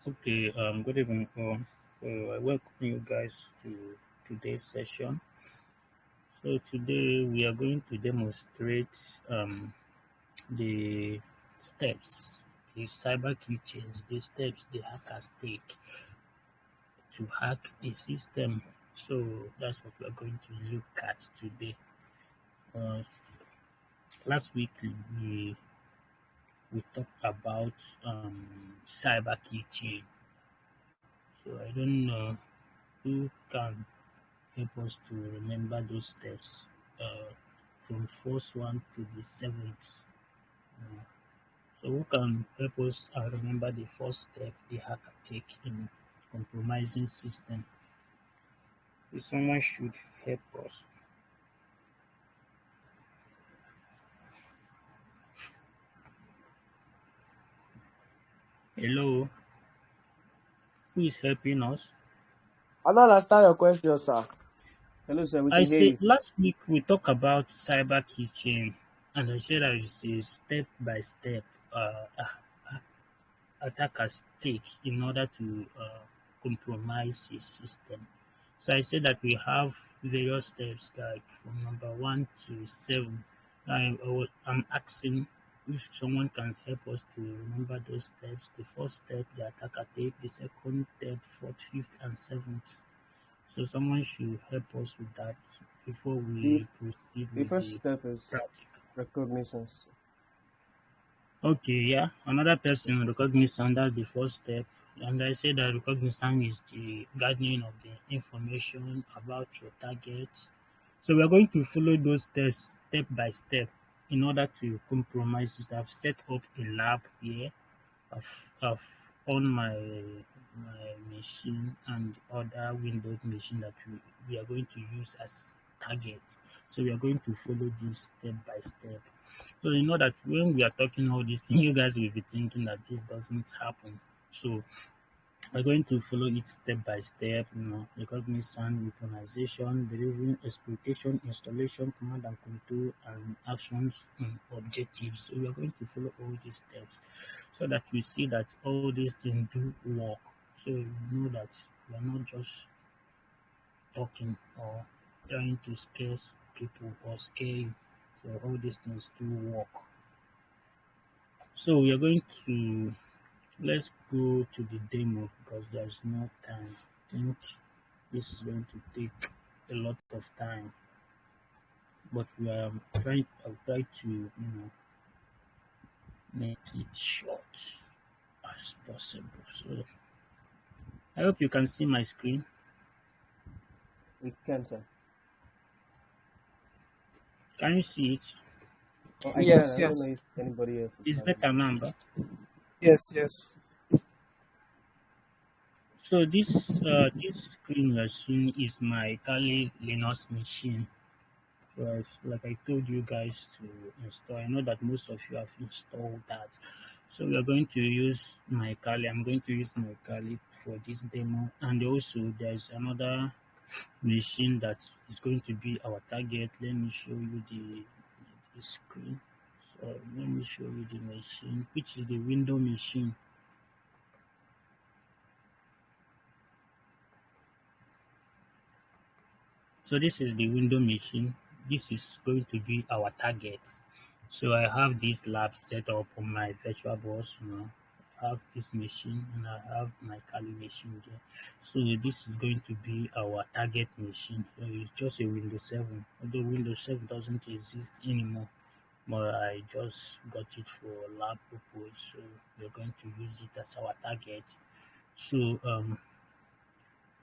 Okay, good evening, all. So I welcome you guys to today's session. So today we are going to demonstrate the steps, the cyber keychains, the steps the hackers take to hack a system. So that's what we are going to look at today. Uh, Last week we talked about cyber keychain. So I don't know who can help us to remember those steps uh, from first one to the seventh. Uh, so who can help us remember the first step the hacker take in compromising system? So someone should help us. Hello, who is helping us? I don't understand your question, sir. Hello, sir. We I can hear said you. last week we talked about cyber keychain, and I said that it's a step by step attackers take in order to compromise a system. So I said that we have various steps, like from number one to seven. I'm asking if someone can help us to remember those steps. The first step the attacker take, the second, third, fourth, fifth, and seventh. So someone should help us with that before The, we proceed the with first the step is practical. reconnaissance. Okay, yeah. Another person recognition, that's the first step. And I say that recognition is the gathering of the information about your targets. So we are going to follow those steps step by step in order to compromise it. I've set up a lab here. I've on my machine and other Windows machine that we are going to use as target. So we are going to follow this step by step. So you know that when we are talking all these things, you guys will be thinking that this doesn't happen. So we're going to follow it step by step, recognition, weaponization, delivering, exploitation, installation, command and control, and actions and objectives. So we are going to follow all these steps so that we see that all these things do work. So you know that we are not just talking or trying to scare people or scare you. So all these things do work. So we are going to let's go to the demo because there's no time. I think this is going to take a lot of time, but we are trying. I'll try to make it short as possible. So I hope you can see my screen. We can, sir. Can you see it? Oh, I can. Yes, I don't know yes, if anybody else is It's having better it. number. yes, yes. So this screen you're seeing is my Kali Linux machine. Right, like I told you guys to install. I know that most of you have installed that. So we are going to use my Kali. I'm going to use my Kali for this demo. And also there's another machine that is going to be our target. Let me show you the screen. So let me show you the machine, which is the window machine. So this is the window machine. This is going to be our target. So I have this lab set up on my virtual box. I have this machine and I have my Kali machine there. So this is going to be our target machine. So it's just a Windows 7. Although Windows 7 doesn't exist anymore, but I just got it for lab purpose. So we're going to use it as our target. So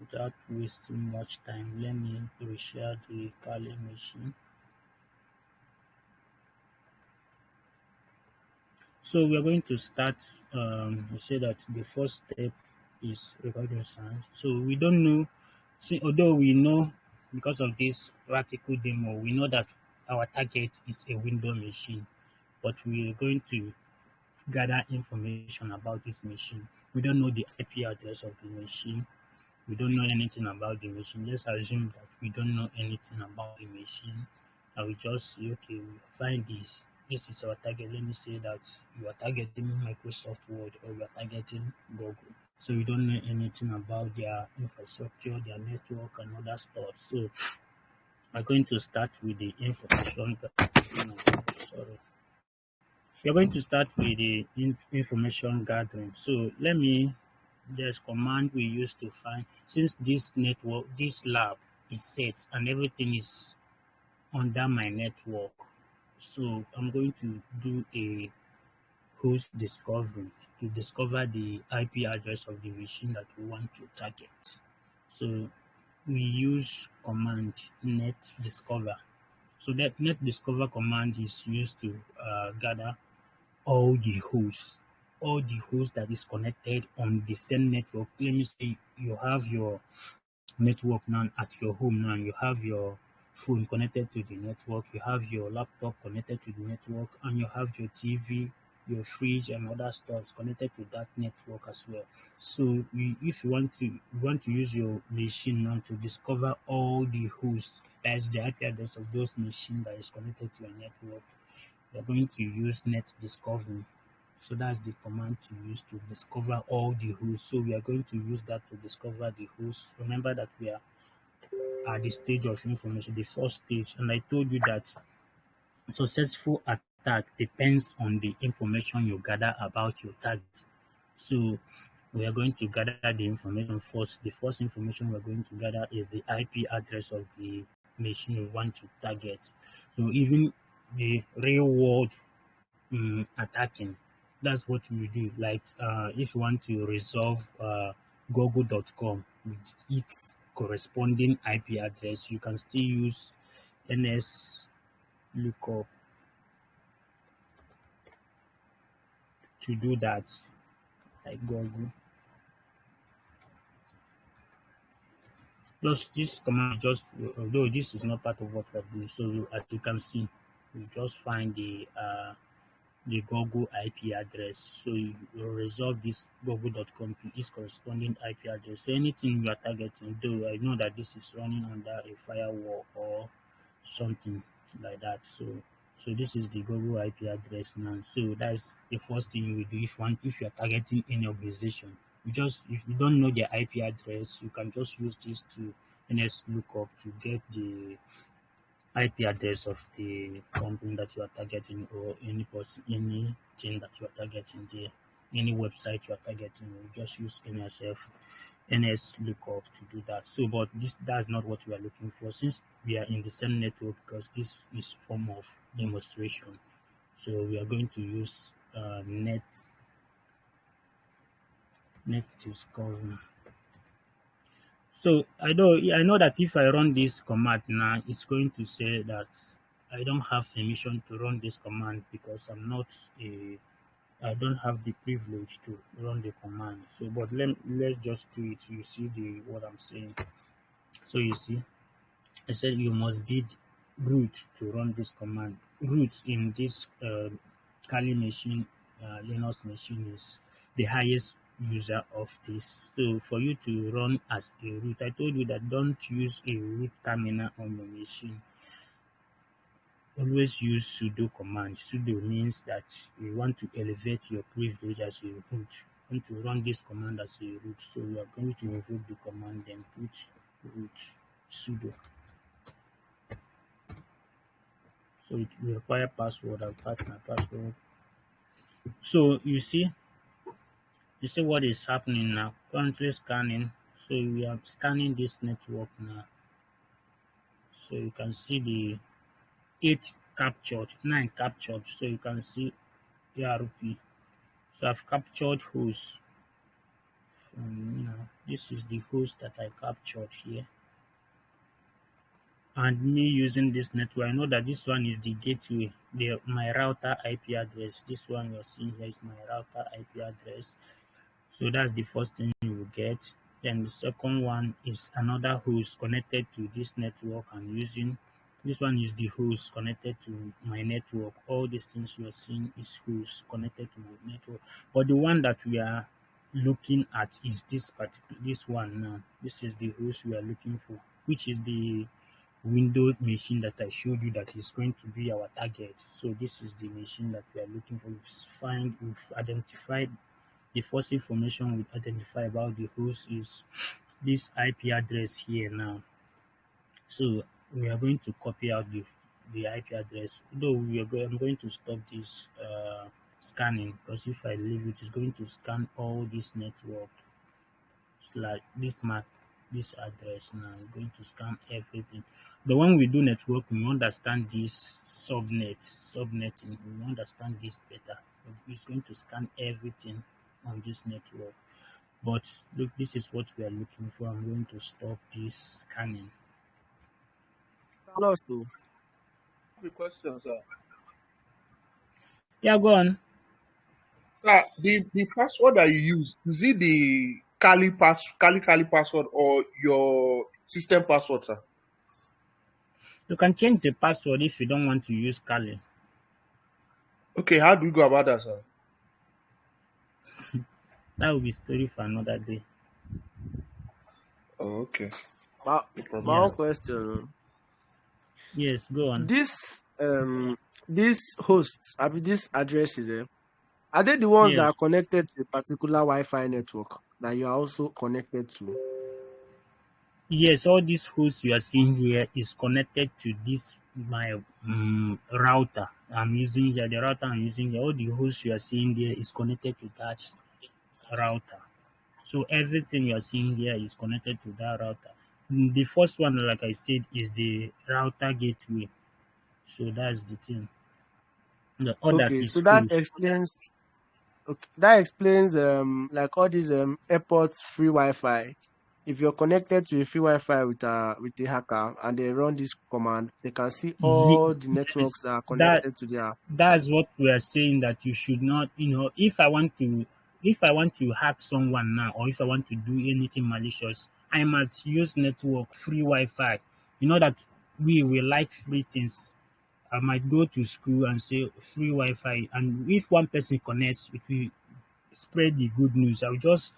without wasting much time, let me reshare the Kali machine. So we are going to start. We say that the first step is reconnaissance. So we don't know. See, although we know because of this practical demo, we know that our target is a window machine, but we are going to gather information about this machine. We don't know the IP address of the machine. We don't know anything about the machine. Let's assume that we don't know anything about the machine. And we just say, okay, we find this. This is our target. Let me say that you are targeting Microsoft Word or you are targeting Google. So you don't know anything about their infrastructure, their network, and other stuff. So we're going to start with the information. Sorry. We're going to start with the information gathering. So let me, there's command we use to find, since this network, this lab is set and everything is under my network. So I'm going to do a host discovery to discover the IP address of the machine that we want to target. So we use command net discover. So that net discover command is used to gather all the hosts that is connected on the same network. Let me say you have your network now at your home now. You have your phone connected to the network, you have your laptop connected to the network, and you have your TV, your fridge, and other stuff connected to that network as well. So if you want to use your machine now to discover all the hosts, that is the IP address of those machines that is connected to your network, you're going to use net discovery. So that's the command to use to discover all the hosts. So we are going to use that to discover the hosts. Remember that we are at the stage of information, the first stage, and I told you that successful attack depends on the information you gather about your target. So we are going to gather the information first. The first information we're going to gather is the IP address of the machine we want to target. So even the real world attacking, that's what we do. Like if you want to resolve google.com with its corresponding IP address, you can still use ns lookup to do that, like Google. Just this command, just although this is not part of what we're doing, so as you can see, we just find the Google IP address. So you will resolve this google.com to its corresponding IP address. So anything you are targeting, though I know that this is running under a firewall or something like that. So this is the Google IP address now. So that's the first thing you will do if you are targeting any organization. If you don't know their IP address, you can just use this to NS lookup to get the IP address of the company that you are targeting, or any person, anything that you are targeting there, any website you are targeting. You just use NS lookup to do that. So, but that's not what we are looking for, since we are in the same network, because this is form of demonstration. So we are going to use net discovery. So I know that if I run this command now, it's going to say that I don't have permission to run this command because I don't have the privilege to run the command. So, but let's just do it. You see what I'm saying. So you see, I said you must be root to run this command. Root in this Kali machine, Linux machine, is the highest user of this. So for you to run as a root, I told you that don't use a root terminal on your machine. Always use sudo command. Sudo means that you want to elevate your privilege as a root. You want to run this command as a root. So we are going to invoke the command, then put root sudo. So it will require password. I'll pass my password. So you see what is happening now. Currently scanning. So we are scanning this network now. So you can see the 8 captured, 9 captured. So you can see ARP. So I've captured host. This is the host that I captured here. And me using this network, I know that this one is the gateway, my router IP address. This one you're seeing here is my router IP address. So that's the first thing you will get. Then the second one is another host connected to this network and using. This one is the host connected to my network. All these things you're seeing is host connected to my network. But the one that we are looking at is this one now. This is the host we are looking for, which is the Windows machine that I showed you that is going to be our target. So this is the machine that we are looking for. We've identified the first information we identify about the host is this IP address here now. So we are going to copy out the IP address. Though I'm going to stop this scanning, because if I leave it, it's going to scan all this network. It's like this map, this address now. We're going to scan everything. But when we do networking, we understand this subnetting. We understand this better. It's going to scan everything on this network. But look, this is what we are looking for. I'm going to stop this scanning. Lost too. The question, sir. Yeah, go on. Sir, the password that you use, is it the Kali password or your system password, sir? You can change the password if you don't want to use Kali. Okay, how do we go about that, sir? That will be story for another day. Oh, okay. My, No my problem. own question. Yes, go on. These hosts, I mean these addresses, are they the ones that Yes. are connected to a particular Wi-Fi network that you are also connected to? Yes, all these hosts you are seeing here is connected to this my router I'm using here. The router I'm using here, all the hosts you are seeing there is connected to that router. So everything you are seeing here is connected to that router. The first one, like I said, is the router gateway. So that's the thing. The others Okay, is so that host. explains. Okay, that explains like all these airport free Wi-Fi. If you're connected to a free Wi-Fi with a hacker and they run this command, they can see all the networks that Yes, are that connected to their. that's what we are saying, that you should not, if I want to hack someone now, or if I want to do anything malicious, I must use network free Wi-Fi. You know that we like free things. I might go to school and say free Wi-Fi, and if one person connects, it will spread the good news. I'll just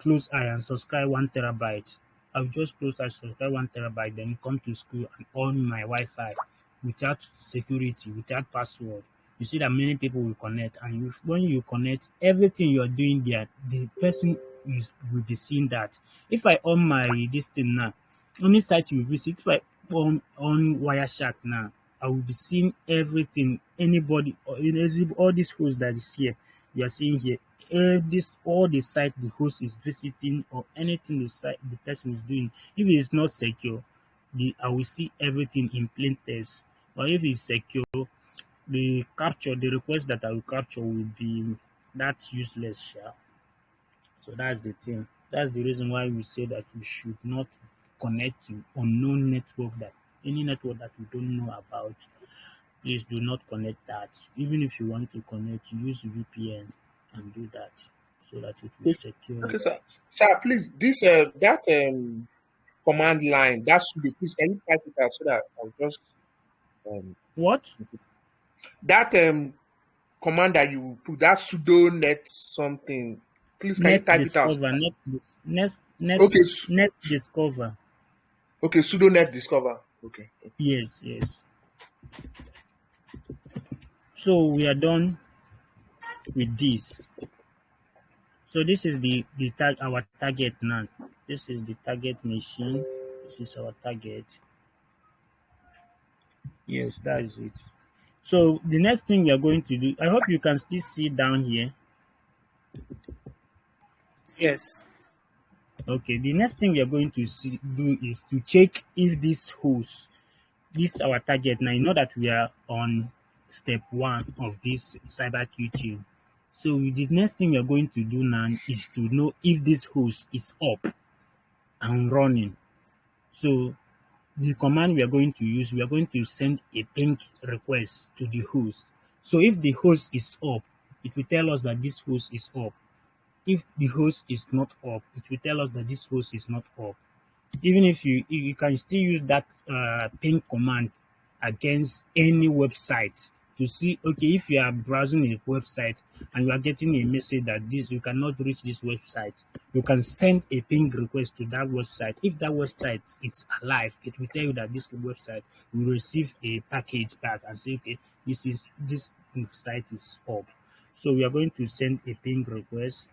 close eye and subscribe 1 terabyte. I'll just close eye, subscribe 1 terabyte, then come to school and on my Wi-Fi without security, without password. You see that many people will connect, and when you connect, everything you are doing there, the person will be seeing that. If I on my this thing now, only site you visit, if I on Wireshark now, I will be seeing everything. Anybody or all these hosts that is here, you are seeing here, this all the site the host is visiting, or anything the site the person is doing. If it is not secure, I will see everything in plain text. But if it's secure, the request that I will capture will be that useless. Sha. So that's the thing. That's the reason why we say that we should not connect to unknown network, that any network that we don't know about. Please do not connect that. Even if you want to connect, use VPN and do that, so that it will secure Okay, you. sir. Sir, please, this that command line, that should be, please, can you type it out so that I'll just um What? that command that you put, that sudo net something, please, can you Net type it out? discover, Okay, net discover. okay, sudo net discover. Okay. Yes, yes. So we are done with this. So this is our target now. This is the target machine. This is our target. Yes, that is it. So the next thing we are going to do, I hope you can still see down here. Yes. Okay, the next thing we are going to do is to check if this host, this our target now. You know that we are on step 1 of this cyber chain. So the next thing we are going to do now is to know if this host is up and running. So the command we are going to use, we are going to send a ping request to the host. So if the host is up, it will tell us that this host is up. If the host is not up, it will tell us that this host is not up. Even if you can still use that ping command against any website to see, okay, if you are browsing a website and you are getting a message that this you cannot reach this website, you can send a ping request to that website. If that website is alive, it will tell you that this website will receive a package back and say, okay, this site is up. So we are going to send a ping request.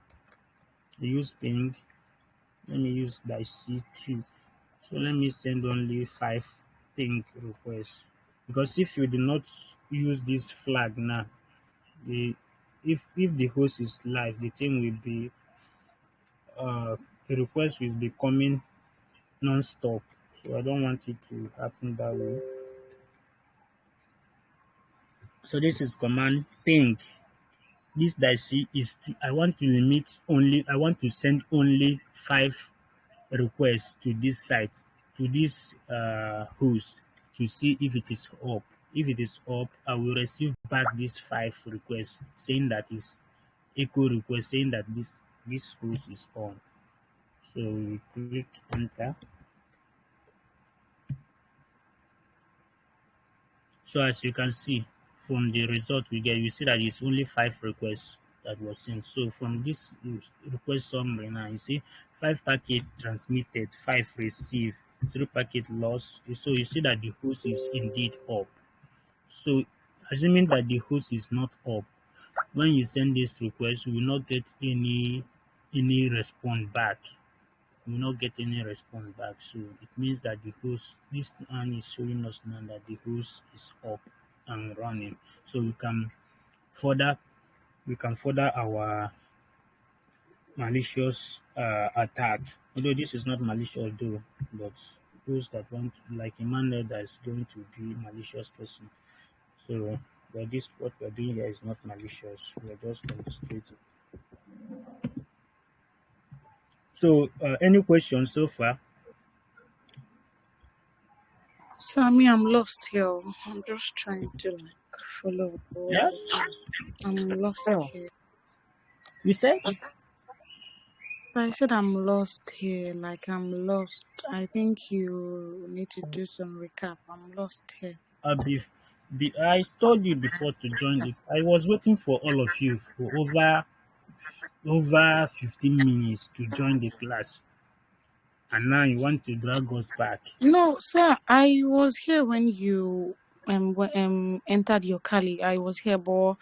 We use ping. Let me use -C2. So let me send only 5 ping requests. Because if you do not use this flag now, the if the host is live, the thing will be the request will be coming non-stop. So I don't want it to happen that way. So this is command ping. This that I see is I want to limit only I want to send only 5 requests to this site, to this host, to see if it is up. If it is up, I will receive back these 5 requests saying that is echo request saying that this host is on. So we click enter. So as you can see from the result we get, you see that it's only 5 requests that was sent. So from this request summary now, you see 5 packet transmitted, 5 received, 0 packet lost. So you see that the host is indeed up. So assuming that the host is not up, when you send this request, you will not get any response back. You will not get any response back. So it means that the host, this one is showing us now that the host is up and running. So further we can further our malicious attack. Although this is not malicious though, but those that want like Emmanuel that is going to be malicious person. So but this what we're doing here is not malicious. We're just demonstrating. So any questions so far? Sammy, I'm lost here. I'm just trying to like follow what Yes? you're doing. I'm lost Oh, here. You said? I said I'm lost here. Like I'm lost. I think you need to do some recap. I'm lost here. I told you before to join it. I was waiting for all of you for over 15 minutes to join the class, and now you want to drag us back. No, sir. I was here when you entered your Kali. I was here, but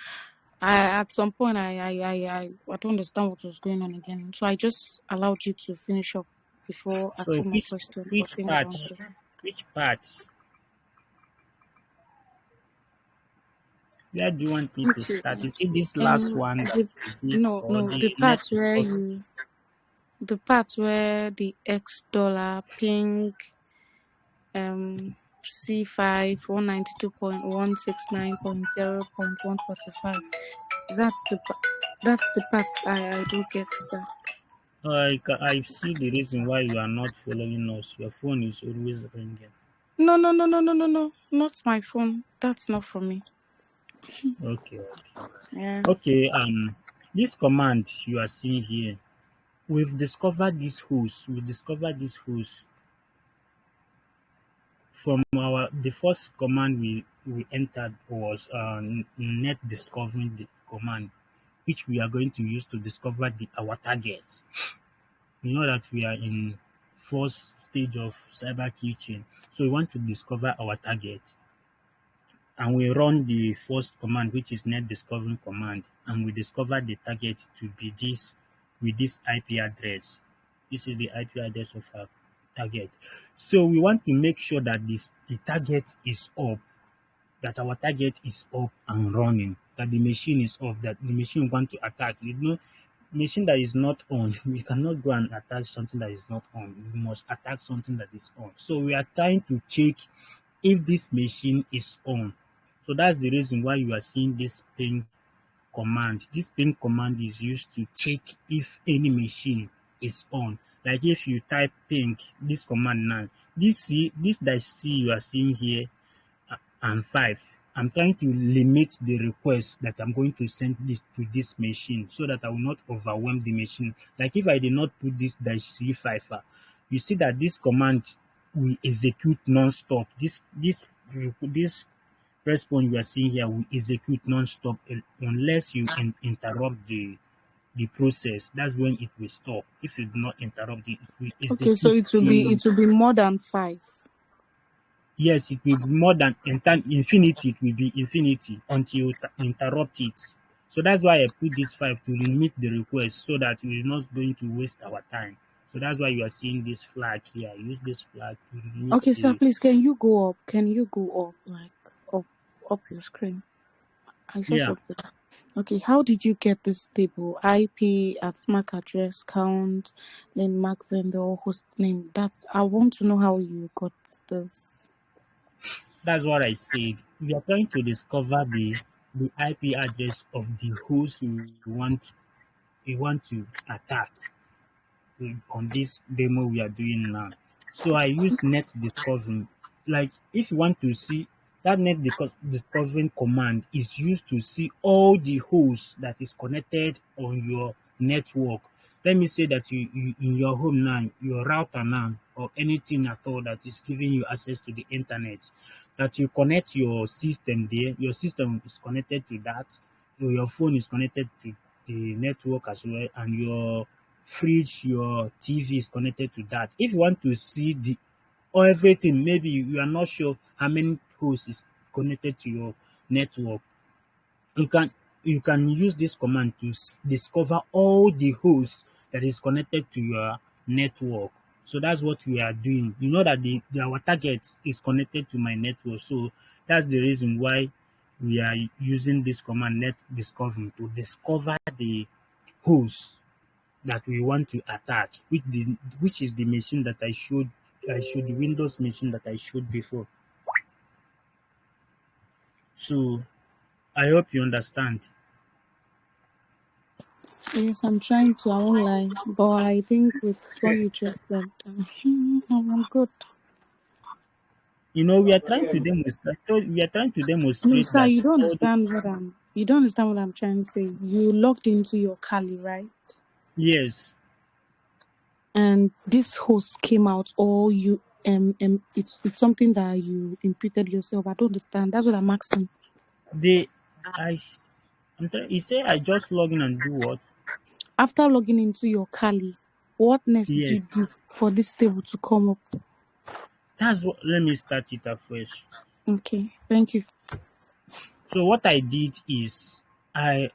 at some point I don't understand what was going on again. So I just allowed you to finish up before So asking my question or which saying what I part? want to. Which part? Where do you want me to Okay. start? Is it this last one that The we did, no or no the the net part where discovery? the X dollar ping C5 192.169.0.145. That's the part I do get, sir. I see the reason why you are not following us. Your phone is always ringing. No, not my phone. That's not for me. Okay. Yeah. Okay. This command you are seeing here, we've discovered this host. We discovered this host from the first command we entered was net discovering the command, which we are going to use to discover our target. You know that we are in first stage of cyber kitchen, so we want to discover our target, and we run the first command, which is net discovering command, and we discover the target to be this with this IP address. This is the IP address of our target. So we want to make sure that the target is up, that our target is up and running, that the machine is off, that the machine want to attack. Machine that is not on, we cannot go and attack something that is not on. We must attack something that is on. So we are trying to check if this machine is on. So that's the reason why you are seeing this ping command. This ping command is used to check if any machine is on. Like if you type ping, this command now, this dash C you are seeing here and 5. I'm trying to limit the request that I'm going to send this to this machine so that I will not overwhelm the machine. Like if I did not put this -C5, you see that this command will execute non-stop. This response you are seeing here will execute non-stop unless you interrupt the process. That's when it will stop. If you do not interrupt it, it will Okay, so execute till it will be more than 5. yes, it will be more than infinity. It will be infinity until you interrupt it. So that's why I put this 5 to limit the request so that we're not going to waste our time. So that's why you are seeing this flag here. I use this flag to limit Okay, sir, the please, can you go up? Can you go up, like, up, up your screen? I saw yeah. something. Okay, how did you get this table? IP, at MAC address, count, landmark vendor, host name. That's, I want to know how you got this. That's what I said. We are trying to discover the IP address of the host we want to attack on this demo we are doing now. So I use net discovering. Like if you want to see that discovering command is used to see all the hosts that is connected on your network. Let me say that you in your home now, your router now, or anything at all that is giving you access to the internet, that you connect your system there, your system is connected to that, your phone is connected to the network as well, and your fridge, your TV is connected to that. If you want to see the or everything, maybe you are not sure how many hosts is connected to your network, you can you can use this command to discover all the hosts that is connected to your network. So that's what we are doing. You know that our target is connected to my network. So that's the reason why we are using this command net discovery to discover the hosts that we want to attack, which is the machine that I showed the Windows machine that I showed before. So I hope you understand. Yes, I'm trying to, I won't lie, but I think with what you just said, I'm good. We are trying to demonstrate. We are trying to No, demonstrate sir, that you don't all the understand you don't understand what I'm trying to say. You logged into your Kali, right? yes, And this host came out, or you it's something that you imputed yourself. I don't understand. That's what I'm asking. they I you say I just log in and do what? After logging into your Kali, what next did you Yes, do for this table to come up? that's what. Let me start it afresh. Okay, thank you. So what I did is I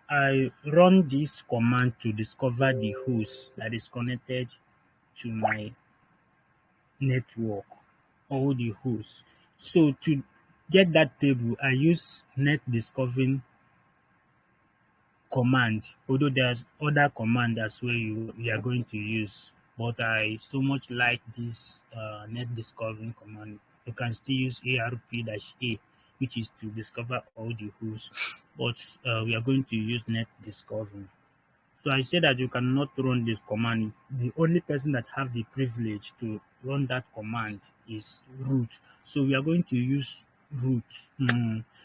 run this command to discover the host that is connected to my network, all the hosts. So to get that table, I use net discovering command, although there's other command as well we are going to use. But I so much like this net discovering command. You can still use ARP-A, which is to discover all the hosts, but we are going to use net discovering. So I say that you cannot run this command. The only person that have the privilege to run that command is root. So we are going to use root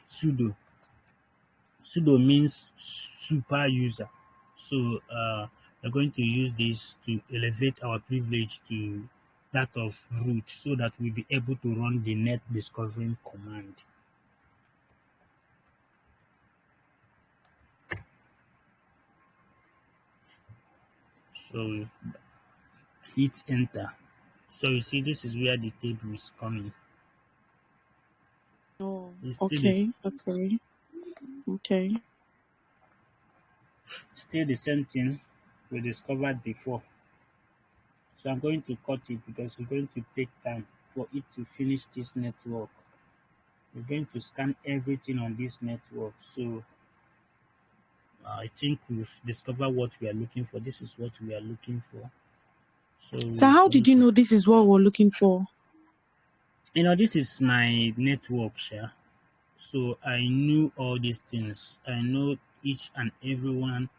sudo. Sudo means super user. So we're going to use this to elevate our privilege to that of root so that we'll be able to run the net discovering command. So hit enter. So you see this is where the table is coming. Oh, It's okay, okay, okay. still the same thing we discovered before. So I'm going to cut it because it's going to take time for it to finish this network. We're going to scan everything on this network. So I think we've discovered what we are looking for. This is what we are looking for. So So we're how going did you to, know this is what we're looking for? this is my network share. So I knew all these things. I know each and every one,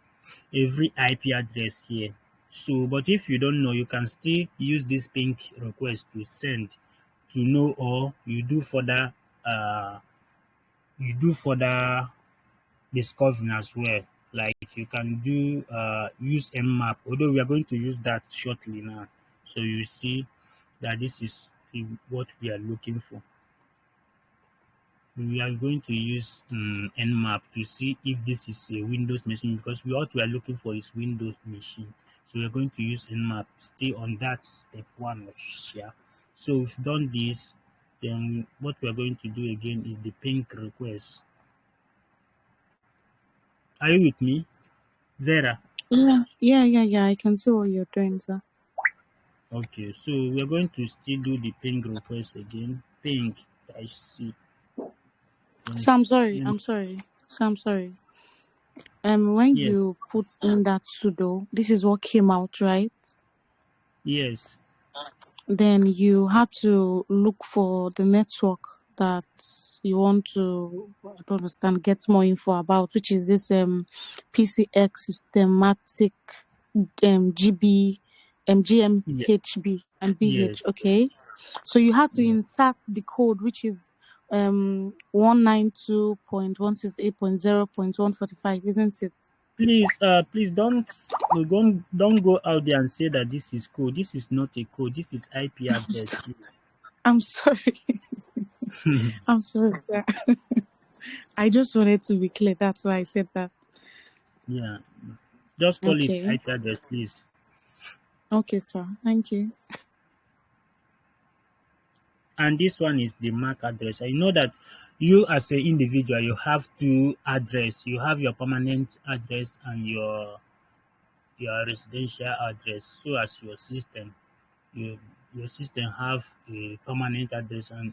every IP address here. So, but if you don't know, you can still use this pink request to send to know, or uh, you do further discovering as well. Like you can do use mmap, although we are going to use that shortly now. So you see that this is what we are looking for. We are going to use nmap to see if this is a Windows machine because what we are looking for is Windows machine. So we are going to use nmap. Stay on that step one of share. So we've done this. Then what we are going to do again is the ping request. Are you with me, Vera? Yeah. I can see what you're doing, sir. Okay, so we're going to still do the ping request again. Ping. I see. Then, So I'm sorry. then I'm sorry. So I'm sorry. When yes, you put in that sudo, this is what came out, right? yes, Then you had to look for the network that you want to, I don't understand, get more info about, which is this PCX systematic GB yes, GMHB and BH. yes. Okay, so you had to Yes. insert the code, which is 192.168.0.145, isn't it? Please don't go out there and say that this is code. This is not a code. This is IP I'm, address, so, please. I'm sorry. I'm sorry. Yeah. I just wanted to be clear. That's why I said that. Yeah, just call it Okay. IP address, please. Okay, sir. Thank you. And this one is the MAC address. I know that you as an individual, you have two address. You have your permanent address and your residential address. So as your system, your your system have a permanent address, and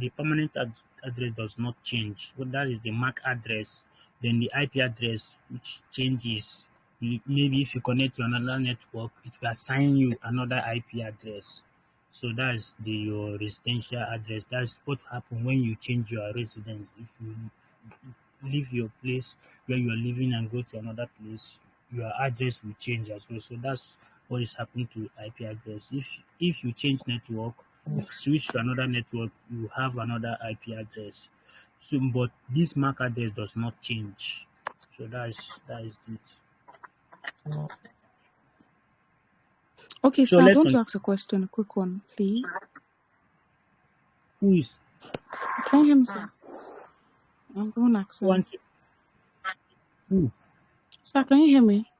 the permanent address does not change. So that is the MAC address. Then the IP address, which changes. Maybe if you connect to another network, it will assign you another IP address. So that's your residential address. That's what happens when you change your residence. If you leave your place where you are living and go to another place, your address will change as well. So that's what is happening to IP address. If you change network, if you switch to another network, you have another IP address. So, but this MAC address does not change. So that is it. Okay, So sir. I let's want to continue. ask a question, a quick one, please. Who is Can you hear me, sir? I'm going to ask, who sir. want to, who? Sir, can you hear me?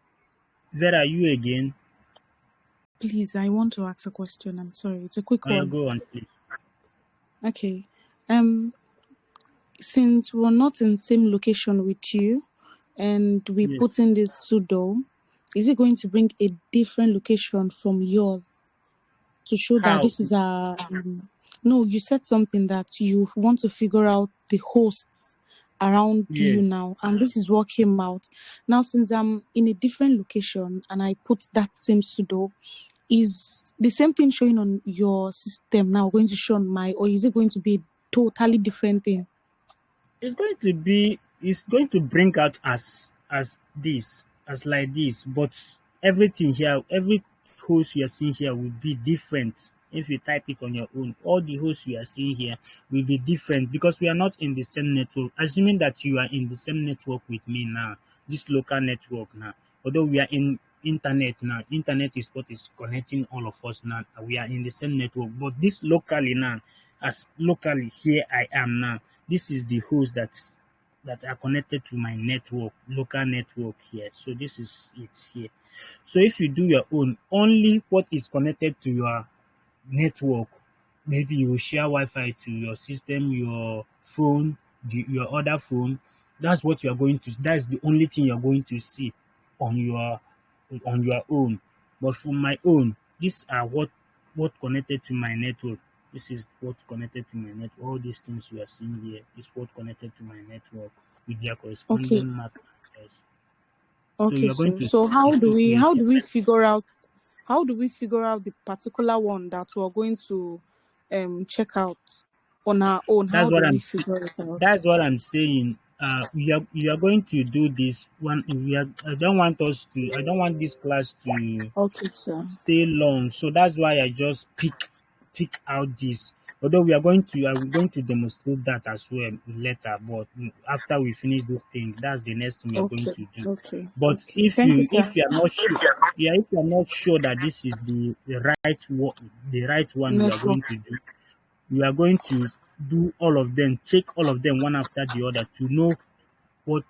Where are you again? Please, I want to ask a question. I'm sorry. It's a quick I one. go on, please. Okay. Um, since we're not in the same location with you and we Yes. put in this sudo, is it going to bring a different location from yours to show that How? this is a no, you said something that you want to figure out the hosts around you Yes. now, and this is what came out. Now, since I'm in a different location and I put that same sudo, is the same thing showing on your system now going to show on my, or is it going to be a totally different thing? It's going to bring out as this, as like this, but everything here, every host you are seeing here will be different. If you type it on your own, all the hosts you are seeing here will be different because we are not in the same network. Assuming that you are in the same network with me now, this local network now, although we are in internet now, internet is what is connecting all of us now. We are in the same network, but this locally now, as locally here I am now, this is the host that are connected to my network, local network here. So this is it here. So if you do your own, only what is connected to your network, maybe you will share Wi-Fi to your system, your phone, your other phone. That's what you are going to. That's the only thing you are going to see on your own. But for my own, these are what connected to my network. This is what connected to my network. All these things you are seeing here is what connected to my network with their Okay, corresponding MAC address. So okay, you are going so to see how it. do we Okay, figure out the particular one that we're going to check out on our own? that's How do what we I'm figure it out? That's what I'm saying. We are going to do this one. I don't want this class to Okay, sir. stay long. So that's why I just pick out this. Although I'm going to demonstrate that as well later. But after we finish this thing, that's the next thing we are going Okay, to do. okay, But okay. Thank you, sir. if you are not sure, yeah, if you are not sure that this is the right one we are Network. going to do, we are going to do all of them, check all of them one after the other to know what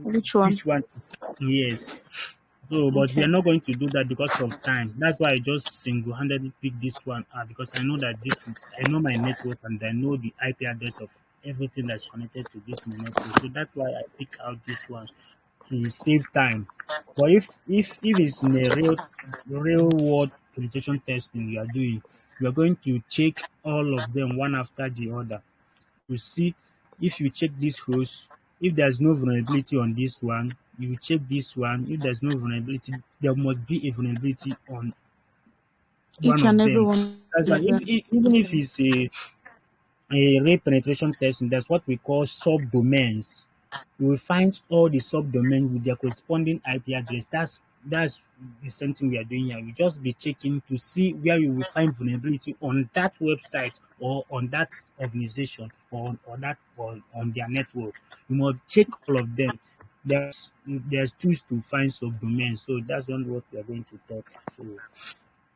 Which one? which one is yes. So, but we Okay. are not going to do that because of time. That's why I just single-handedly pick this one out because I know that I know my network and I know the IP address of everything that's connected to this my network. So that's why I pick out this one. to save time. But if it's in a real world penetration testing you are doing, you are going to check all of them one after the other to see if you check this host, if there's no vulnerability on this one, you check this one. If there's no vulnerability, there must be a vulnerability on one Each of and every them. one That's why of them. even if Okay. it's a array penetration testing, that's what we call subdomains. You will find all the subdomains with their corresponding IP address. That's the same thing we are doing here. We just be checking to see where you will find vulnerability on that website or on that organization or that or on their network. You must check all of them. There's tools to find subdomains, so that's not what we are going to talk. So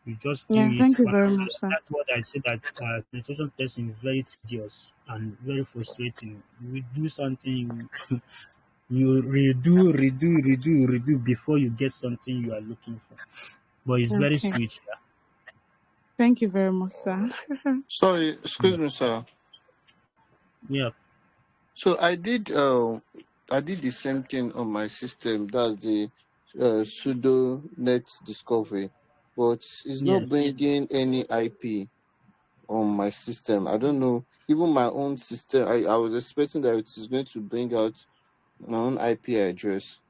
you just do Yeah, it thank you one very after. much, sir. That's what I said that penetration testing is very tedious and very frustrating. You do something, you redo before you get something you are looking for. But it's very Okay. sweet. Thank you very much, sir. Sorry, Yeah. excuse me, sir. Yeah. So I did the same thing on my system. That's the pseudo net discovery, but it's not Yes. bringing any IP on my system. I don't know. Even my own system, I was expecting that it is going to bring out my own IP address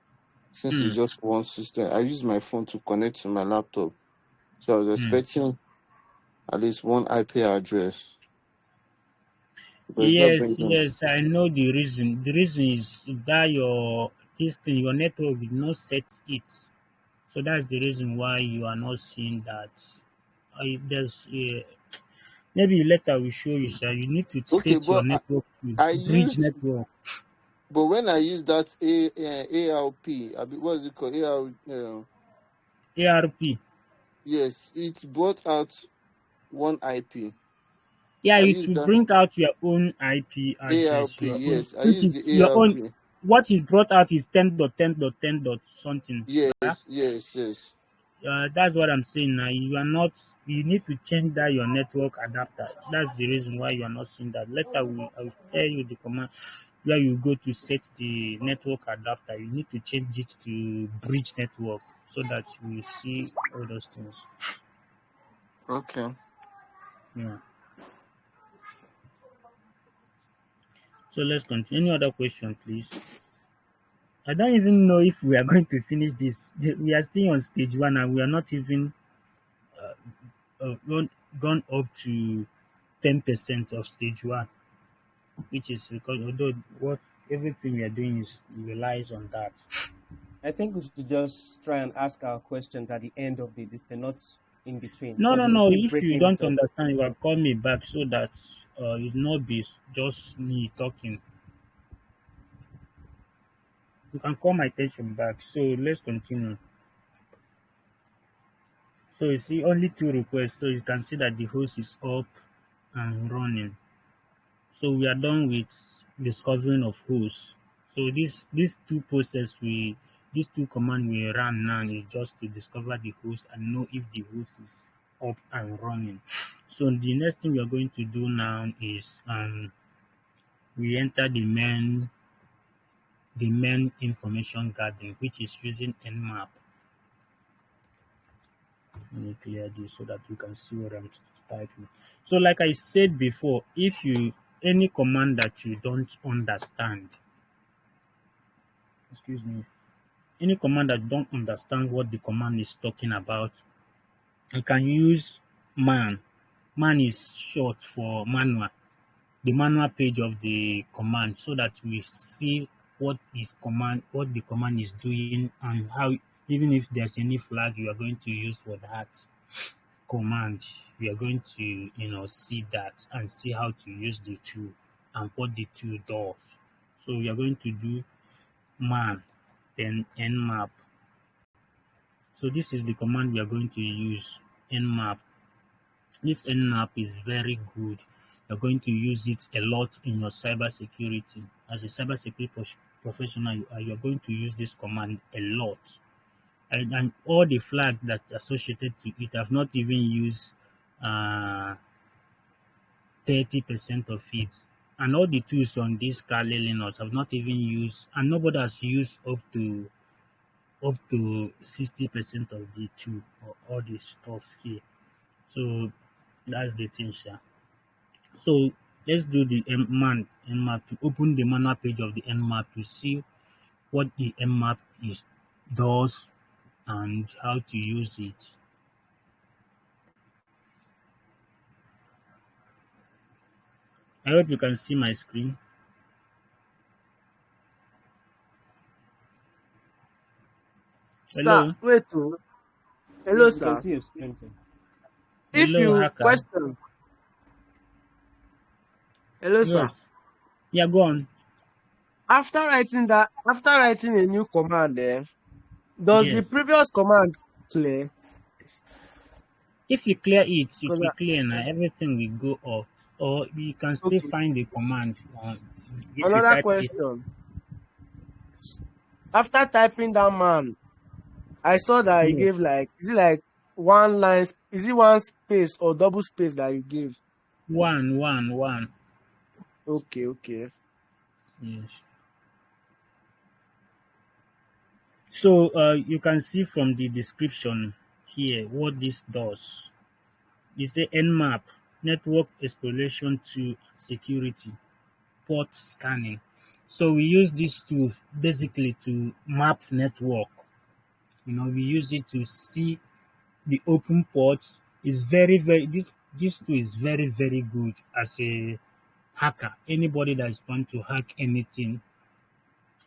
since Hmm. it's just one system. I use my phone to connect to my laptop, so I was Hmm. expecting at least one IP address, but it's not Yes, bringing. yes, I know the reason. The reason is that your network did not set it. So that's the reason why you are not seeing that. There's maybe later we show you, sir. You need to Okay, set your but network to I bridge used, network. but when I use that ALP, what is it called? ARP. Yes, it brought out one IP. Yeah, I it used will that bring out your own IP address, ALP. your own. Yes, I If used it's the your ALP. own, what is brought out is 10.10.10 something. Yeah? Yes, yes, yes. That's what I'm saying now. You are not. You need to change that your network adapter. That's the reason why you are not seeing that. Later, I will tell you the command where you go to set the network adapter. You need to change it to bridge network so that you will see all those things. Okay. Yeah. So let's continue. Any other question, please? I don't even know if we are going to finish this. We are still on stage one and we are not even gone up to 10% of stage one, which is because although what everything we are doing is relies on that. I think we should just try and ask our questions at the end of the this thing, not in between, No, because no, we'll no. keep If you breaking it don't up. understand, you will call me back so that it not be just me talking. You can call my attention back. So let's continue. So you see only two requests. So you can see that the host is up and running. So we are done with discovering of hosts. So these two process these two command we run now is just to discover the host and know if the host is up and running. So the next thing we are going to do now is we enter the main information gathering, which is using nmap. Let me clear this so that you can see what I'm typing. So like I said before, if you any command that you don't understand, excuse me, any command that don't understand what the command is talking about, you can use man. Man is short for manual, the manual page of the command, so that we see what the command is doing, and how even if there's any flag you are going to use for that command, we are going to see that and see how to use the tool and what the tool does. So we are going to do man, then nmap. So this is the command we are going to use, nmap. This nmap is very good. You're going to use it a lot in your cybersecurity. As a cybersecurity professional, you're going to use this command a lot. And all the flag that's associated to it, I've not even used uh, 30% of it. And all the tools on this Kali Linux have not even used, and nobody has used up to 60% of the tool or all the stuff here. So that's the thing, sha. So let's do the nmap to open the manual page of the nmap to see what the nmap is does and how to use it. I hope you can see my screen. Sir, Hello, wait oh. Hello, Yes, we can sir. see your screen, sir. If hello, you hacker. question, hello, sir. Yes, yeah, go on. After writing a new command, does the Yes, previous command clear? if you clear it, it Because will clear now. Everything will go off, or you can still okay, find the command on if you another type it. question. After typing that man, I saw that you Yes, gave like, is it like one line? Is it one space or double space that you give? one. Okay, okay. Yes. So you can see from the description here what this does. It's a nmap, network exploration to security, port scanning. So we use this tool basically to map network. We use it to see the open ports. Is very very this tool is very good as a hacker. Anybody that is trying to hack anything,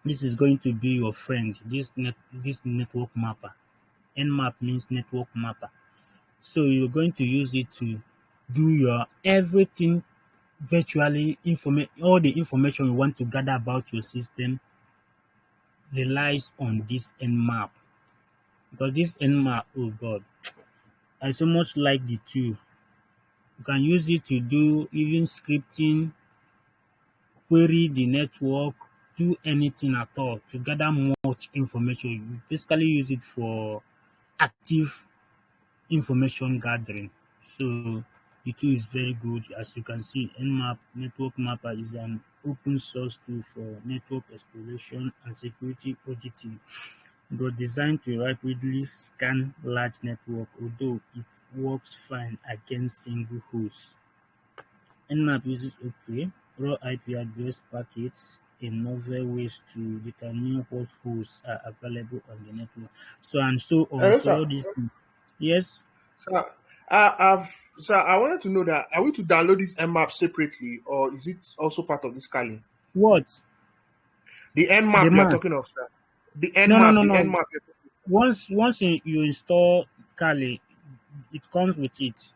this is going to be your friend. This network mapper. Nmap means network mapper. So you're going to use it to do your everything virtually all the information you want to gather about your system relies on this nmap. Because this nmap, oh god, I so much like the tool. You can use it to do even scripting, query the network, do anything at all to gather much information. You basically use it for active information gathering. So the tool is very good. As you can see, Nmap Network Mapper is an open source tool for network exploration and security auditing. It was designed to rapidly scan large network, although it works fine against single hosts. Nmap uses raw IP address packets in novel ways to determine what hosts are available on the network. So and so on. Hello, So sir. all these things. Yes. Sir, sir, I wanted to know that are we to download this Nmap separately, or is it also part of this Kali? What? The The Nmap you are man? talking of, sir. The No, no, Nmap, no, the no. Nmap. Once you install Kali, it comes with it.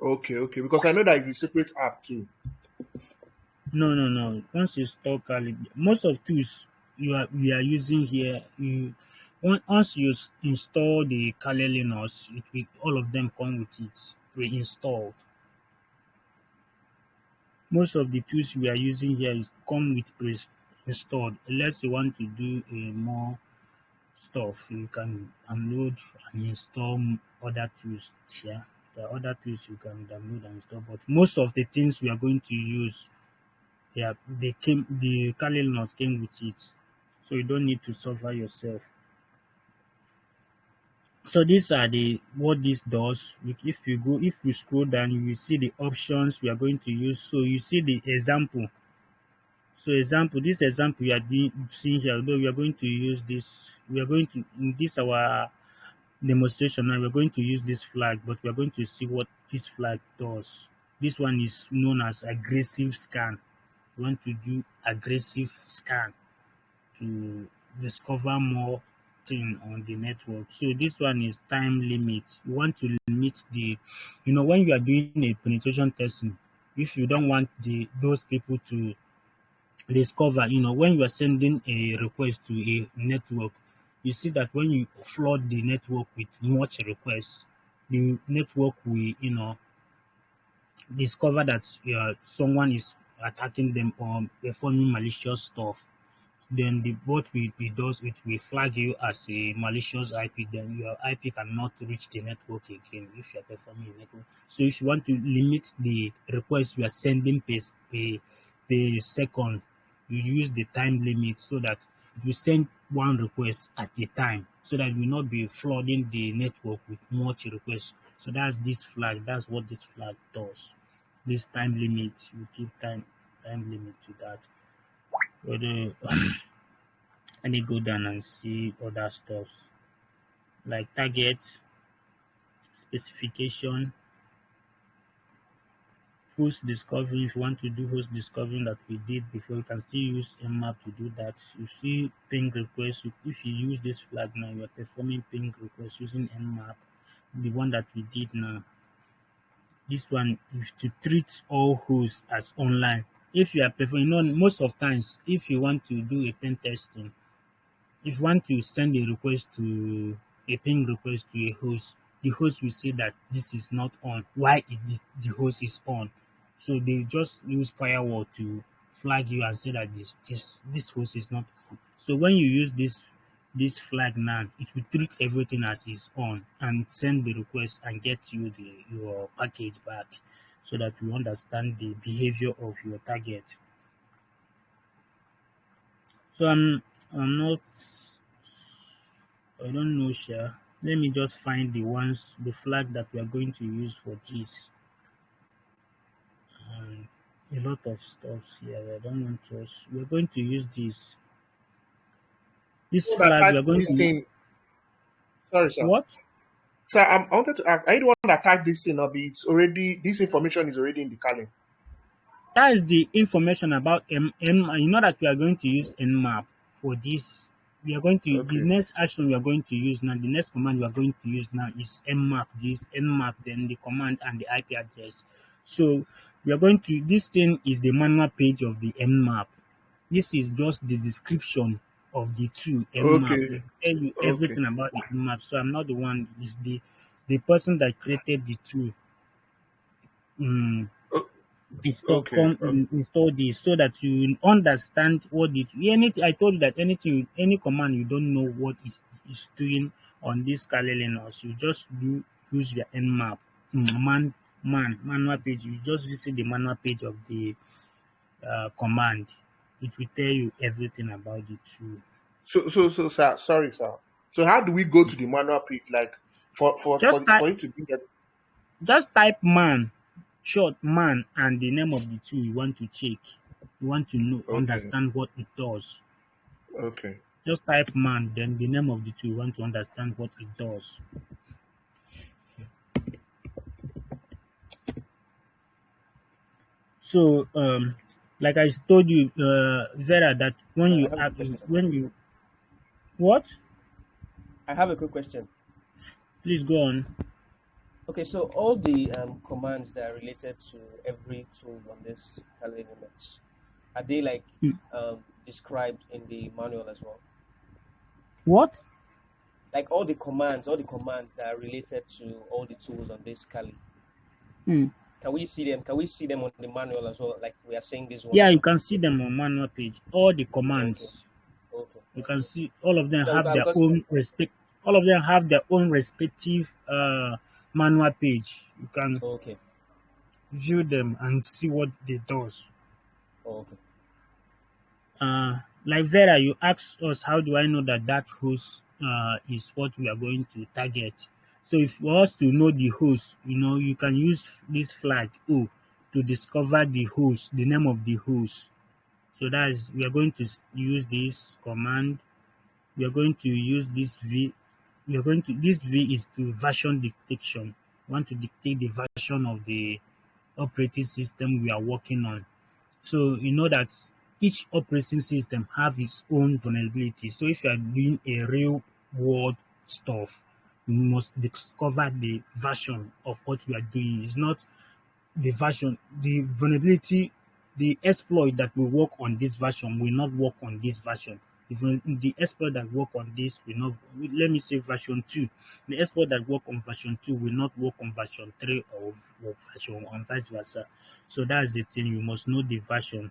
Okay, okay. Because I know that it's a separate app too. No, no, no. Once you install Kali, most of tools we are using here, once you install the Kali Linux, all of them come with it pre-installed. Most of the tools we are using here is come with pre-installed. Unless you want to do a more stuff, you can download and install other tools here. There are other tools you can download and install, but most of the things we are going to use, the Kali Linux came with it, so you don't need to suffer yourself. So these are the what this does. If you scroll down, you will see the options we are going to use. So you see the example. So this example you are seeing here, although we are going to use this, we are going to in this our demonstration now, we're going to use this flag, but we're going to see what this flag does. This one is known as aggressive scan. We want to do aggressive scan to discover more thing on the network. So this one is time limit. You want to limit when you are doing a penetration testing, if you don't want those people to discover, when you are sending a request to a network, you see that when you flood the network with much requests, the network will, discover that someone is attacking them or performing malicious stuff. Then what it does, it will flag you as a malicious IP. Then your IP cannot reach the network again if you are performing a network. So if you want to limit the request you are sending per second. You use the time limit so that you send one request at a time so that you will not be flooding the network with much requests. So that's this flag. That's what this flag does. This time limit, you keep time limit to that. Whether let me go down and see other stuff like target, specification, host discovery. If you want to do host discovery that we did before, you can still use Nmap to do that. You see ping request. If you use this flag now, you are performing ping request using Nmap, the one that we did now. This one is to treat all hosts as online. If you are performing, most of times, if you want to do a pen testing, if you want to send a request to a ping request to a host, the host will say that this is not on. Why the host is on? So they just use firewall to flag you and say that this host is not on. So when you use this flag now, it will treat everything as is on and send the request and get you your package back so that you understand the behavior of your target. So I'm not, I don't know, sure. Let me just find the flag that we are going to use for this. A lot of stuff here. I don't want to. We're going to use this So that flag. type We're going this to thing. Sorry, sir. what? Sir, I wanted to ask, are you the one that typed this thing up? It's already, this information is already in the Kali. That is the information about You know that we are going to use Nmap for this. We are going to the Okay. next action we are going to use now. The next command we are going to use now is Nmap. This Nmap, then the command and the IP address. So we are going to. This thing is the manual page of the Nmap. This is just the description of the two Nmap. It Okay. will tell you Okay. everything about the Nmap. So I'm not the one. It's the person that created the two. Um, O- install Okay. install this so that you understand what it anything I told you that any command you don't know what is doing on this Kali Linux, you just use your nmap manual page. You just visit the manual page of the command. It will tell you everything about the tool. So, sir, sorry, sir. So, how do we go to the manual page? Like, Just type for you to bring it? just type short man and the name of the tool you want to check. You want to know Okay. understand what it does. Okay. Just type man, then the name of the tool. You want to understand what it does. So, like I told you, Vera, that when So you I have a quick act, question, sir. when you what? I have a quick question. Please go on. Okay, so all the commands that are related to every tool on this Kali Linux, are they like Hmm. described in the manual as well? What? Like all the commands that are related to all the tools on this Kali. Hmm. Can we see them? Can we see them on the manual as well? Like we are saying this one Yeah, you now. can see them on manual page. All the Okay. commands. Okay. You can see all of them So have their because own respect. All of them have their own respective manual page. You can okay. view them and see what they does. Okay. Like Vera, you asked us, how do I know that that host is what we are going to target? So if for us to know the host, you can use this flag O to discover the host, the name of the host. So that is, we are going to use this command. We are going to use this V. This V is to version detection. We want to dictate the version of the operating system we are working on. So you know that each operating system have its own vulnerability. So if you are doing a real world stuff, you must discover the version of what you are doing. It's not the version, the vulnerability, the exploit that will work on this version will not work on this version. The exploit that work on this will not, let me say version 2. The exploit that work on version 2 will not work on version 3 of version 1, and vice versa. So that's the thing. You must know the version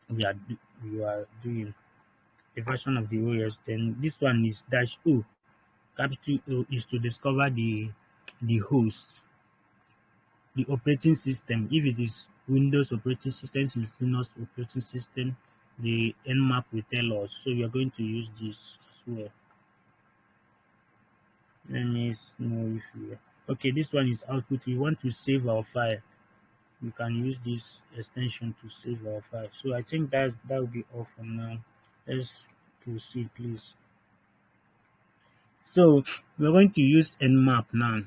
you are doing, the version of the OS. Then this one is -O. Capital O is to discover the host, the operating system. If it is Windows operating system, is Linux operating system. The nmap will tell us. So we are going to use this as well. Let me know if you okay. This one is output. We want to save our file. We can use this extension to save our file. So I think that will be all for now. Let's proceed, please. So we're going to use nmap now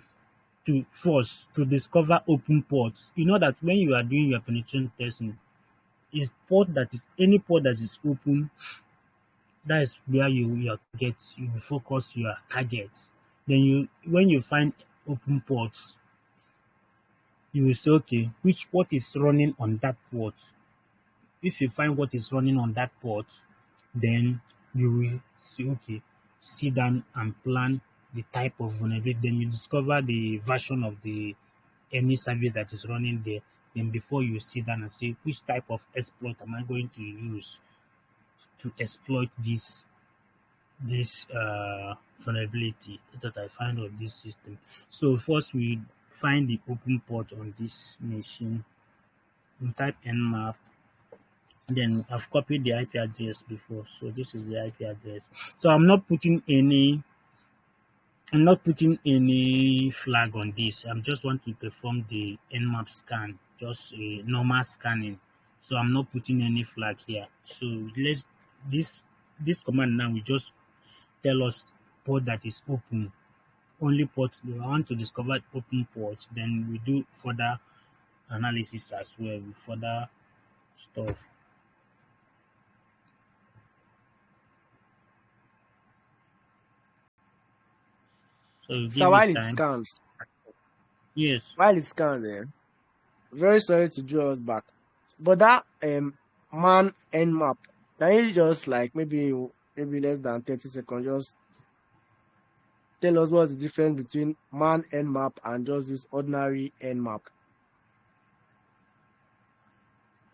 to first to discover open ports. You know that when you are doing your penetration testing, is port that is any port that is open, that is where you get you focus your targets. Then you when you find open ports, you will say, okay, which port is running on that port? If you find what is running on that port, then you will see, okay, sit down and plan the type of vulnerability. Then you discover the version of the any service that is running there. Then before you sit down and say which type of exploit am I going to use to exploit this vulnerability that I find on this system. So first we find the open port on this machine. We type nmap. Then I've copied the IP address before, so this is the IP address. So I'm not putting any flag on this. I just want to perform the nmap scan, just a normal scanning. So I'm not putting any flag here. So let's this command now will just tell us port that is open. Only port we want to discover open ports. Then we do further analysis as well with further stuff. So So give it while it time. scans, Yes. very sorry to draw us back. But that man nmap, can you just like maybe less than 30 seconds, just tell us what's the difference between man nmap and just this ordinary nmap?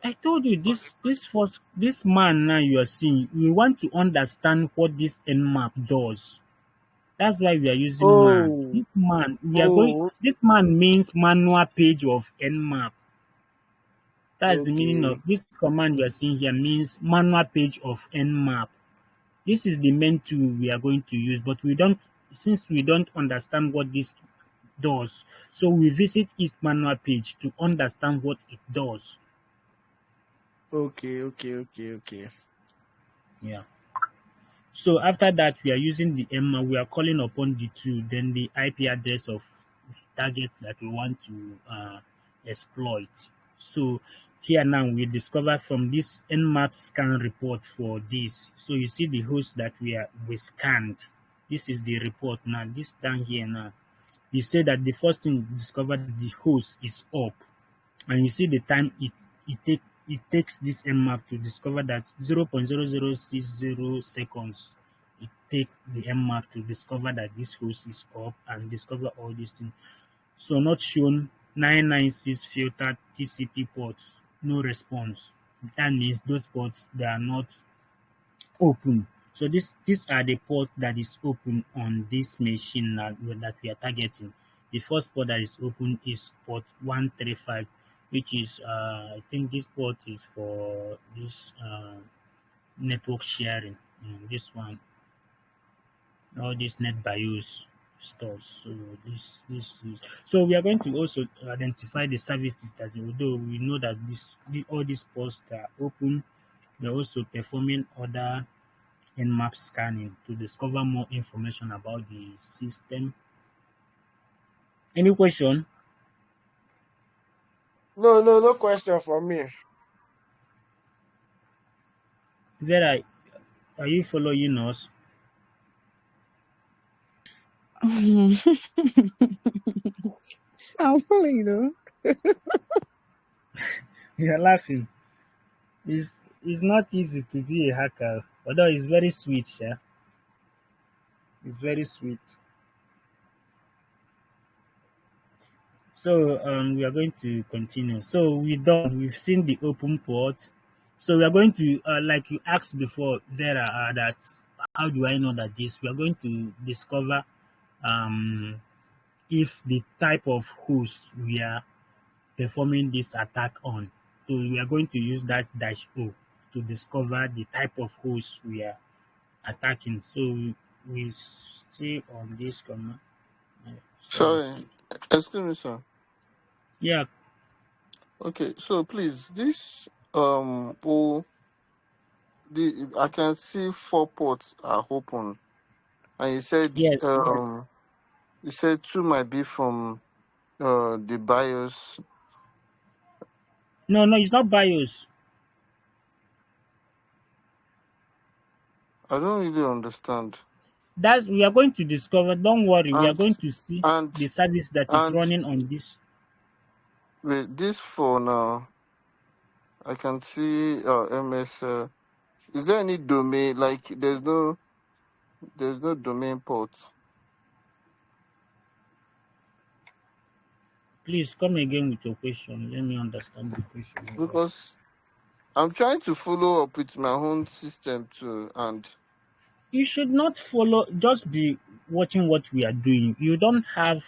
I told you this man now you are seeing, we want to understand what this nmap does. That's why we are using man. Oh, This man, we are going oh, this man means manual page of nmap. That's the meaning okay, of this command you are seeing here means manual page of nmap. This is the main tool we are going to use, but since we don't understand what this does, so we visit its manual page to understand what it does. okay. Yeah. So after that, we are using the EMMA, we are calling upon the tool, then the IP address of target that we want to exploit. So here now we discover from this nmap scan report for this. So you see the host that we scanned. This is the report now. This down here now. You say that the first thing you discovered the host is up, and you see the time it takes this nmap to discover that 0.0060 seconds. It takes the nmap to discover that this host is up and discover all these things. So not shown 996 filtered TCP ports, no response. That means those ports they are not open. So these are the ports that is open on this machine that we are targeting. The first port that is open is port 135, which is I think this port is for this network sharing. This one, all these net BIOS stores. So this is so we are going to also identify the services that although we know that all these ports that are open, we're also performing other nmap scanning to discover more information about the system. Any question? No question for me. Vera, are you following us? I'll follow you though. You're laughing. It's not easy to be a hacker, although it's very sweet, yeah. It's very sweet. So we are going to continue. So we've seen the open port. So we are going to like you asked before, Vera, that how do I know that this? We are going to discover um if the type of host we are performing this attack on. So we are going to use that dash O to discover the type of host we are attacking. So we see on this command. Sorry. Sorry, excuse me, sir. Yeah, Okay, so please, this oh, the I can see 4 ports are open, and yes. you said two might be from the BIOS. No, no, it's not BIOS. I don't really understand. That's we are going to discover. Don't worry, we are And going to see and the service that is and running on this. with this for now, I can see MS. Is there any domain? Like there's no domain port. Please come again with your question. Let me understand the question well. Because I'm trying to follow up with my own system too, and You should not follow. Just be watching what we are doing. You don't have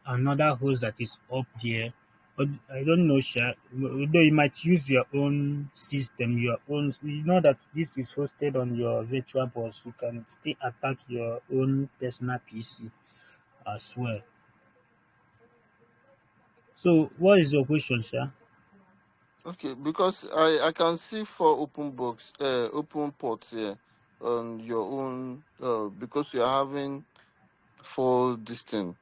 another host that is up there. But I don't know, Sha. Though you might use your own system, your own. You know that this is hosted on your virtual box. You can still attack your own personal PC as well. So, what is your question, sir? okay, because I can see 4 open ports here on your own because you're having 4 this thing.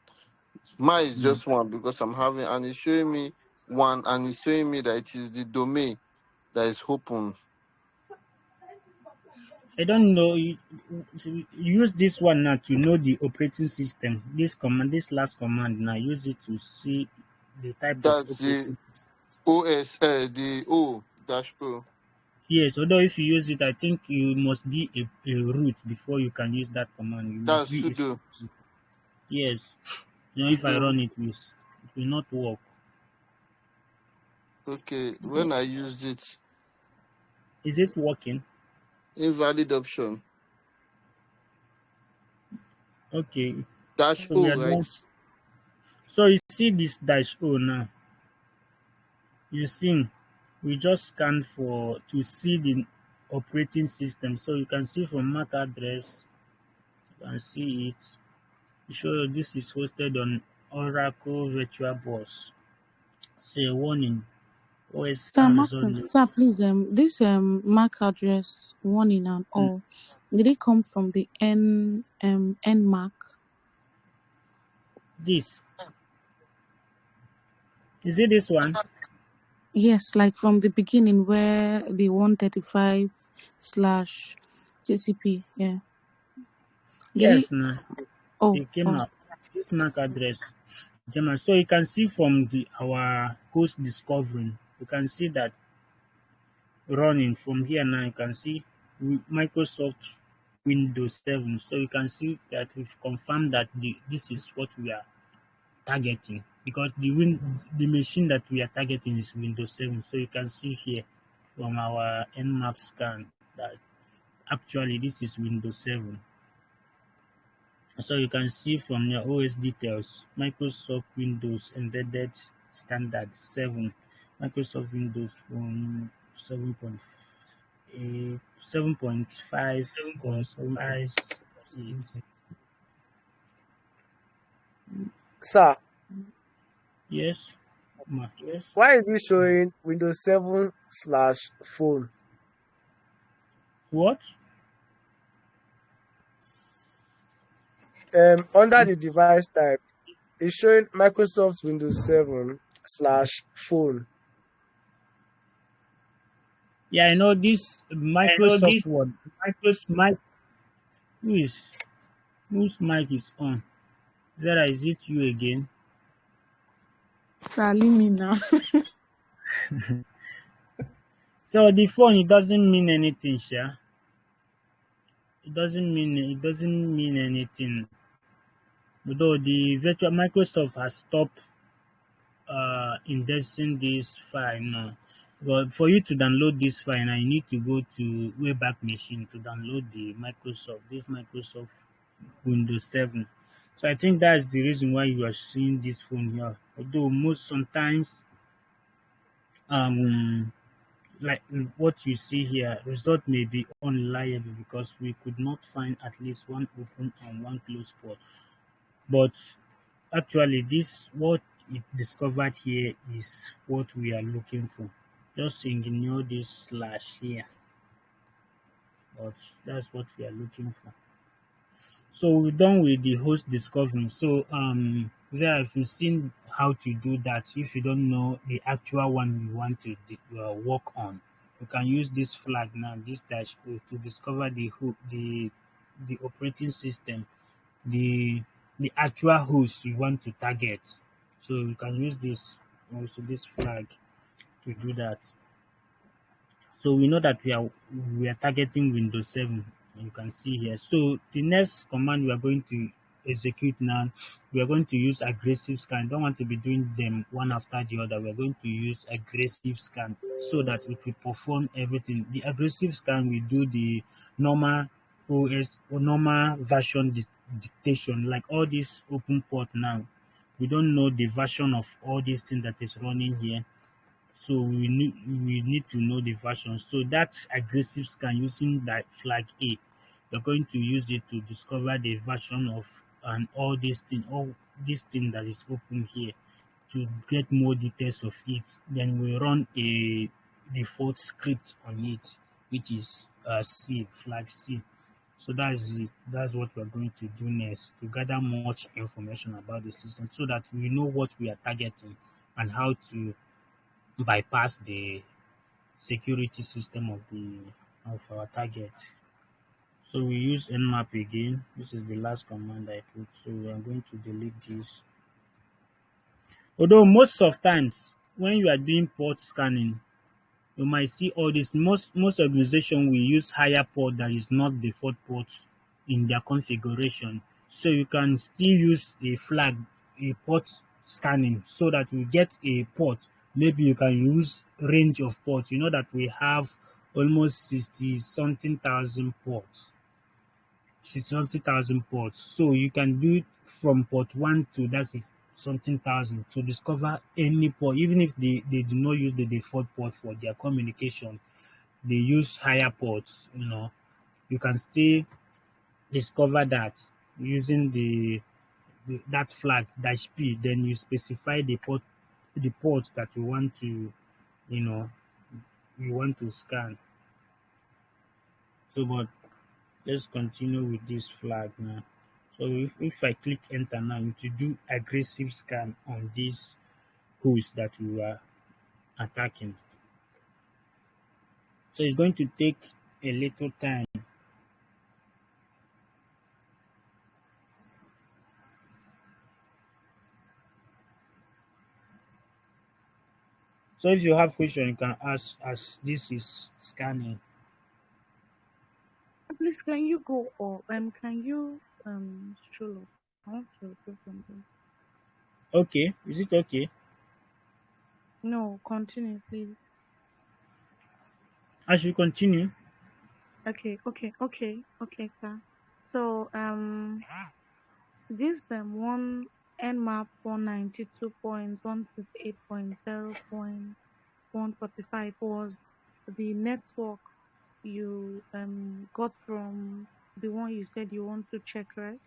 Mine is Hmm. just one because I'm having, and it's showing me one, and it's showing me that it is the domain that is open. I don't know. You use this one now to know the operating system. This command, this last command now, use it to see the type of That's the operating system. OS, the O dash O. Yes, although if you use it, I think you must be a root before you can use that command. You must That's be a sudo. yes. If I Sudo. run it, it will not work. Okay, when I used it, Is it working? invalid option. Okay. Dash So we O, are right? done. So you see this dash O now. You see, we just scan for to see the operating system. So you can see from MAC address, you can see it. Show this is hosted on Oracle Virtual Box. Say warning, OS So scan I'm result. asking, sir, please, this MAC address warning and Mm, all, did it come from the N MAC? This is it. This one. Yes, like from the beginning where the 135 slash TCP. Yeah. Did it? Yes, no, Oh, it came oh. out. This MAC address came out. So you can see from the our host discovering. You can see that running from here now. You can see Microsoft Windows 7. So you can see that we've confirmed that this is what we are targeting because the machine that we are targeting is Windows 7. So you can see here from our Nmap scan that actually this is Windows 7. So you can see from your OS details, Microsoft Windows Embedded Standard 7, Microsoft Windows from 7.5 or 7.8. Sir, Yes, ma. why is it showing Windows 7 slash phone? What? Under the device type, it's showing Microsoft Windows 7 slash phone. Yeah, I know this I know this Microsoft one. Microsoft. Mic who is whose mic is on? Zara, is it you again? Sir, leave me now. So the phone it doesn't mean anything, Sha. It doesn't mean anything. Though the virtual Microsoft has stopped indexing this file now. But for you to download this file now, you need to go to Wayback Machine to download this Microsoft Windows 7. So I think that's the reason why you are seeing this phone here. Although most sometimes um like what you see here, result may be unreliable because we could not find at least one open and one closed port. But actually this what it discovered here is what we are looking for. Just ignore this slash here, but that's what we are looking for. So we're done with the host discovery. So there if you've seen how to do that, if you don't know the actual one you want to work on, you can use this flag now, this dash code to discover the operating system, the the actual host you want to target. So you can use this also this flag to do that. So we know that we are targeting Windows 7. You can see here. So the next command we are going to execute now, we are going to use aggressive scan. Don't want to be doing them one after the other. We are going to use aggressive scan so that it will perform everything. The aggressive scan will do the normal OS or normal version dictation, like all this open port now. We don't know the version of all these things that is running here, so we need to know the version. So that's aggressive scan using that flag A. We're going to use it to discover the version of and all this thing that is open here to get more details of it. Then we run a default script on it, which is C flag C. So that's it. That's what we're going to do next to gather much information about the system so that we know what we are targeting and how to bypass the security system of our target. So we use nmap again. This is the last command I put. So we are going to delete this. Although most of times when you are doing port scanning, you might see all this. Most organization will use higher port that is not default port in their configuration. So you can still use a flag, a port scanning, so that you get a port. Maybe you can use range of ports. You know that we have almost 60 something thousand ports. 60,000 ports. So you can do it from port 1 to that is something thousand to discover any port, even if they do not use the default port for their communication, they use higher ports, you can still discover that using that flag dash P, then you specify the ports that you know you want to scan. So but let's continue with this flag now. So if I click enter now, it will do aggressive scan on this host that we are attacking. So it's going to take a little time. So if you have question, you can ask as this is scanning. Please, can you go or can you show up? I want to do something. Okay, is it okay? No, continue, please. I should continue. Okay, sir. So this one nmap 192.168.0.145 was the network you got from the one you said you want to check, right?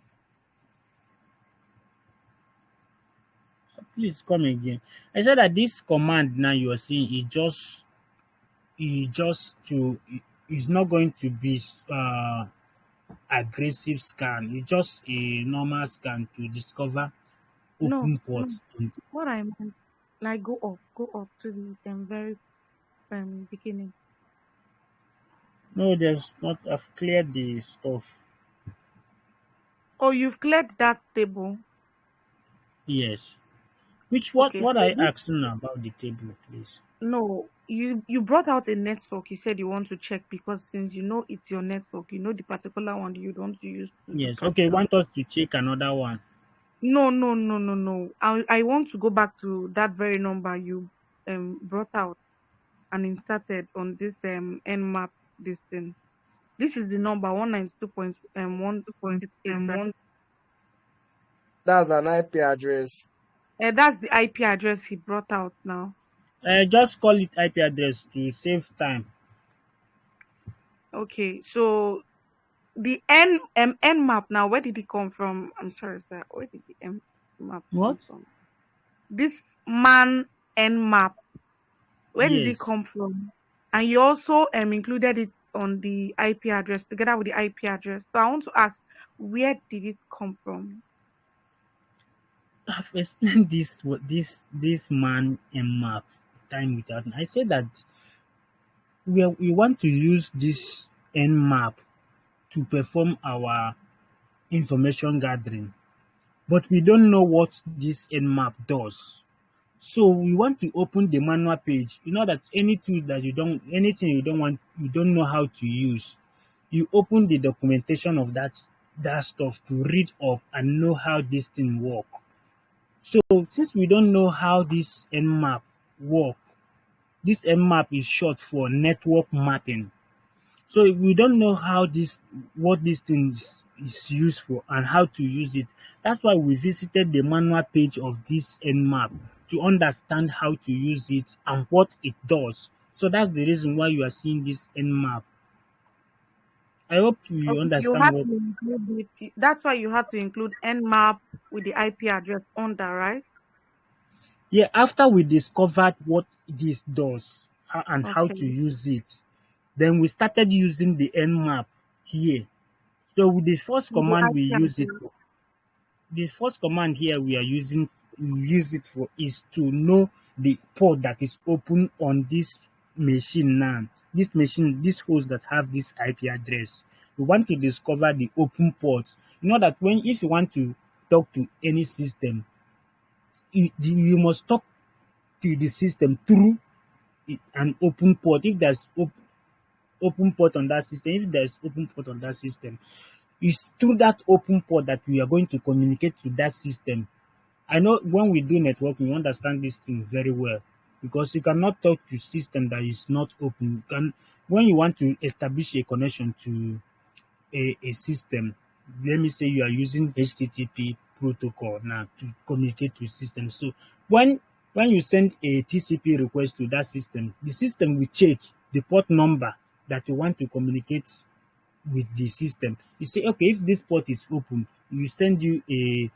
Please come again. I said that this command now you are seeing it's not going to be aggressive scan. It's just a normal scan to discover No, open no. ports. What I meant, like go up to the very beginning. No, there's not. I've cleared the stuff. Oh, you've cleared that table. Yes. Which Okay, what so I this asked now about the table, please? no, you brought out a network. You said you want to check because since you know it's your network, you know the particular one you don't use to do Yes. Okay. capture. Want us to check another one? No. I want to go back to that very number you brought out and inserted on this nmap this thing. This is the number 192.168, right? That's an IP address. That's the IP address he brought out now. Just call it IP address to save time. Okay, so the N map now, where did it come from? I'm sorry, sir. Where did the M map What? come from? This man N map, where did it Yes. come from? And you also included it on the IP address together with the IP address. So I want to ask, where did it come from? I've explained this this man and map time without. I said that we want to use this nmap to perform our information gathering, but we don't know what this nmap does. So we want to open the manual page. You know that any tool that anything you don't know how to use, you open the documentation of that stuff to read up and know how this thing work. So since we don't know how this nmap work, this nmap is short for network mapping. So if we don't know how this what this thing is used for and how to use it. That's why we visited the manual page of this nmap to understand how to use it and what it does. So that's the reason why you are seeing this nmap. I hope you Okay, you understand had what. to include it. That's why you had to include Nmap with the IP address under, right? Yeah, after we discovered what this does and how Okay. to use it, then we started using the nmap here. So with the first With the command we IP use it address. for, the first command here we use it for is to know the port that is open on this machine now. This machine, this host that have this IP address. We want to discover the open port. You know that when if you want to talk to any system, you must talk to the system through an open port. If there's open port on that system, if there's open port on that system, it's through that open port that we are going to communicate to that system. I know when we do networking, we understand this thing very well because you cannot talk to system that is not open. When you want to establish a connection to a system, let me say you are using HTTP protocol now to communicate to system. So when you send a TCP request to that system, the system will check the port number that you want to communicate with the system. You say, okay, if this port is open, we send you a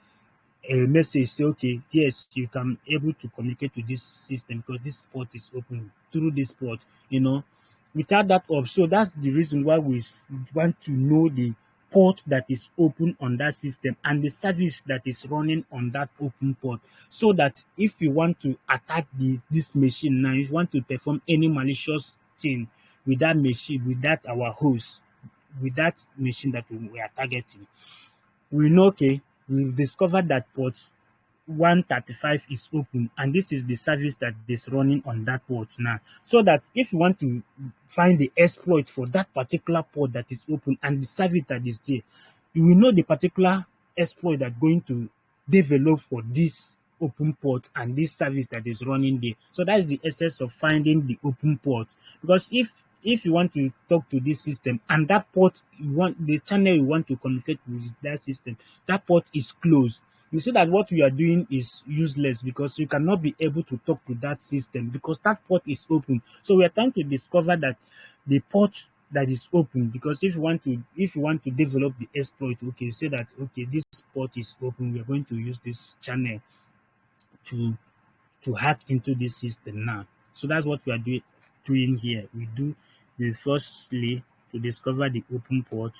message say, okay, yes, you can able to communicate to this system because this port is open through this port, you know. Without that up, so that's the reason why we want to know the port that is open on that system and the service that is running on that open port, so that if you want to attack this machine now, if you want to perform any malicious thing with that machine, with that our host, with that machine that we are targeting, we know, okay, we've discovered that port 135 is open and this is the service that is running on that port now. So that if you want to find the exploit for that particular port that is open and the service that is there, you will know the particular exploit that going to develop for this open port and this service that is running there. So that is the essence of finding the open port. Because if you want to talk to this system and that port you want the channel you want to communicate with that system, that port is closed, you see that what we are doing is useless because you cannot be able to talk to that system because that port is open. So we are trying to discover that the port that is open, because if you want to develop the exploit, okay, say that okay, this port is open, we are going to use this channel to hack into this system now. So that's what we are doing here. We do the firstly to discover the open port.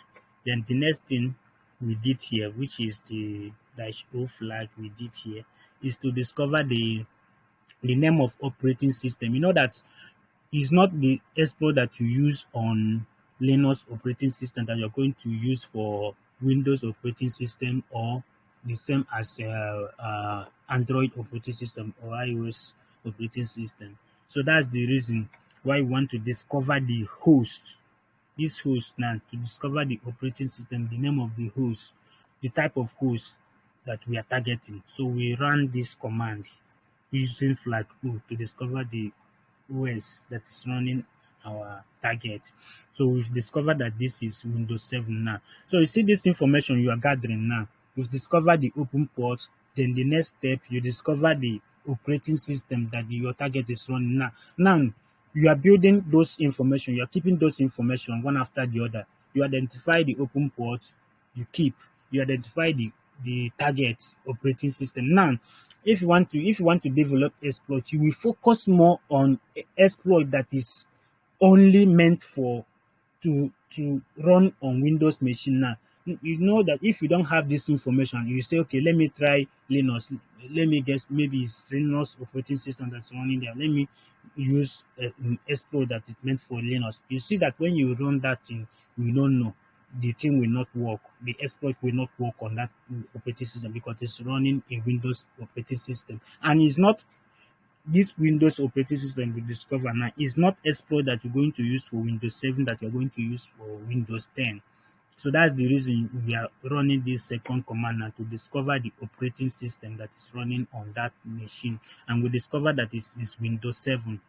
Then the next thing we did here, which is the dash O flag we did here, is to discover the name of operating system. You know that it's not the exploit that you use on Linux operating system that you're going to use for Windows operating system or the same as Android operating system or iOS operating system. So that's the reason why we want to discover the host. This host now to discover the operating system, the name of the host, the type of host that we are targeting. So we run this command using flag O to discover the OS that is running our target. So we've discovered that this is Windows 7 now. So you see this information you are gathering now. You've discovered the open port. Then the next step, you discover the operating system that your target is running. Now you are building those information. You are keeping those information one after the other. You identify the open port, you keep. You identify the target operating system. Now, if you want to develop exploit, you will focus more on exploit that is only meant for to run on Windows machine. Now you know that if you don't have this information, you say, okay, let me try Linux. Let me guess, maybe it's Linux operating system that's running there. Let me use an exploit that is meant for Linux. You see that when you run that thing, you don't know, the thing will not work. The exploit will not work on that operating system because it's running a Windows operating system, and it's not this Windows operating system we discover now is not exploit that you're going to use for Windows 7 that you're going to use for Windows 10. So that's the reason we are running this second command now, to discover the operating system that is running on that machine. And we discover that it's Windows 7,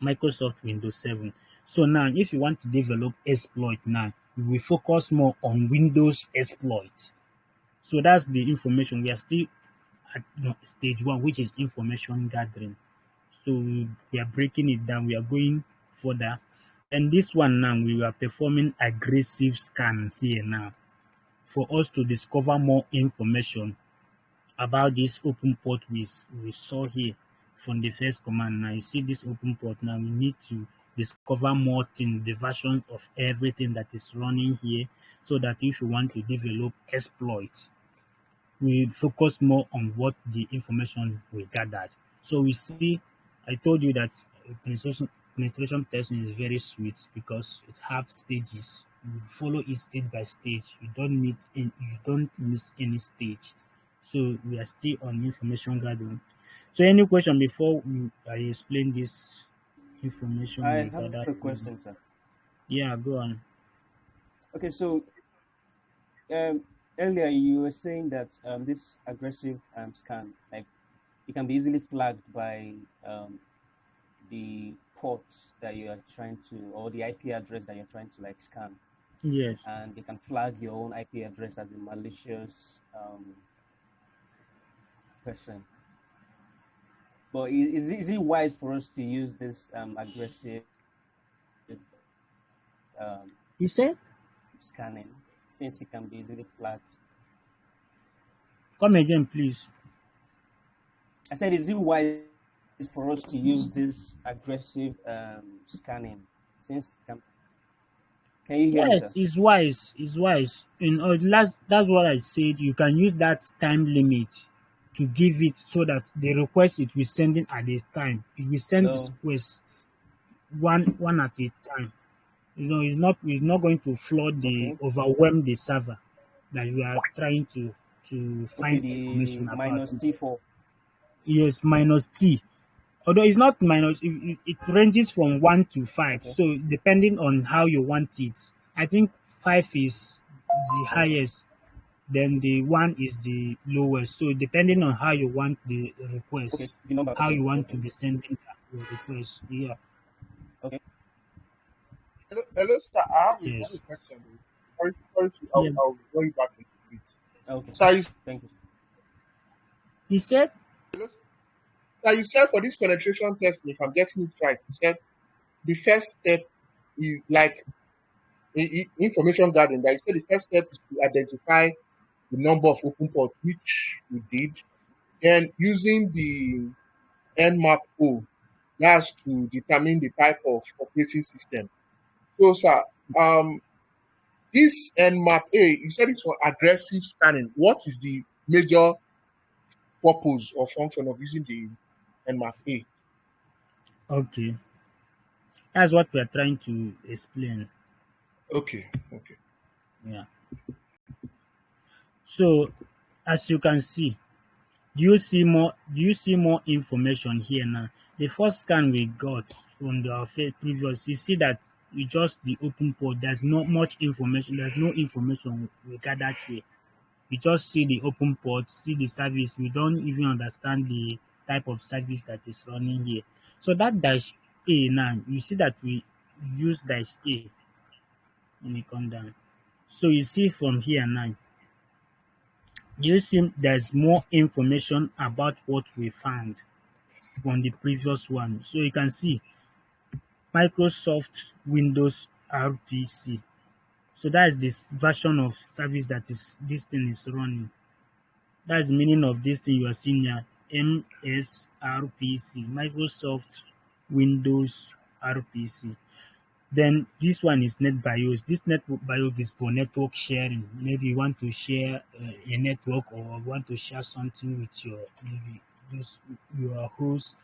Microsoft Windows 7. So now if you want to develop exploit now, we will focus more on Windows exploit. So that's the information. We are still at stage one, which is information gathering. So we are breaking it down. We are going further. And this one now, we are performing aggressive scan here now for us to discover more information about this open port we saw here from the first command. Now you see this open port. Now we need to discover more things, the versions of everything that is running here, so that if you want to develop exploits, we focus more on what the information we gathered. So we see, I told you that penetration testing is very sweet because it have stages. You follow it stage by stage. You don't miss any stage. So we are still on information gathering. So any question before I explain this information I we have a gathered? quick question, sir. Yeah, go on. Okay, so um, earlier you were saying that this aggressive scan, like it can be easily flagged by the ports that you are trying to, or the IP address that you're trying to like scan, Yes. and they can flag your own IP address as a malicious person. But is it wise for us to use this aggressive You said? scanning since it can be easily flagged? Come again, please. I said, is it wise for us to use this aggressive scanning since can you hear me, Yes, sir? it's wise. It's wise. That's what I said. You can use that time limit to give it so that the request it will send in at a time. It will send this Hello. request one at a time. It's not going to flood the Okay. overwhelm the server that you are trying to Okay. find The information about. minus T4. Yes, minus T. Although it's not minus, it ranges from 1 to 5. Okay. So depending on how you want it, I think 5 is the Okay. highest, then the 1 is the lowest. So depending on how you want the Okay. request, The number. how Okay. you want to Okay. be sending your request. Yeah, Okay. Hello, sir. I have a yes. question. Sorry to, Yeah. I'll go back a little bit. Okay. So you, Thank you. You said? hello, sir, you said for this penetration testing, if I'm getting it right, you said the first step is like information gathering. That you said the first step is to identify the number of open ports, which you did. Then using the nmap O, that's to determine the type of operating system. So, sir, um, this nmap A, you said it's for aggressive scanning. What is the major purpose or function of using the nmap A? Okay. That's what we are trying to explain. Okay, okay. Yeah. So as you can see, do you see more information here now? The first scan we got from the previous, you see that we just the open port. There's not much information. There's no information we gathered here. We just see the open port, see the service. We don't even understand the type of service that is running here. So that dash A now, you see that we use dash A. Let me come down. So you see from here now, you see there's more information about what we found on the previous one. So you can see Microsoft Windows RPC. So that is this version of service that is this thing is running. That's the meaning of this thing you are seeing here. MSRPC, Microsoft Windows RPC. Then this one is NetBIOS. This NetBIOS is for network sharing. Maybe you want to share a network or want to share something with your maybe your host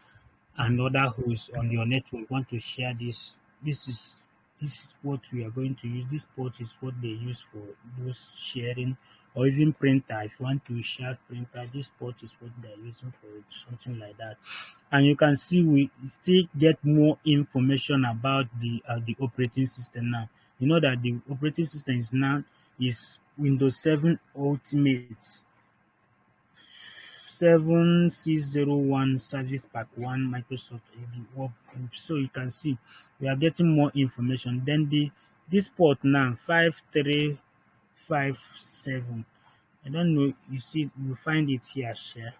and other hosts on your network want to share this. This is this is what we are going to use. This port is what they use for those sharing or even printer. If you want to share printer, this port is what they're using for it, something like that. And you can see we still get more information about the operating system now. You know that the operating system is now is Windows 7 Ultimate 7601 Service Pack 1 Microsoft AD Work Group. So you can see we are getting more information. Then this port now 5357. I don't know. You see, you find it here, share.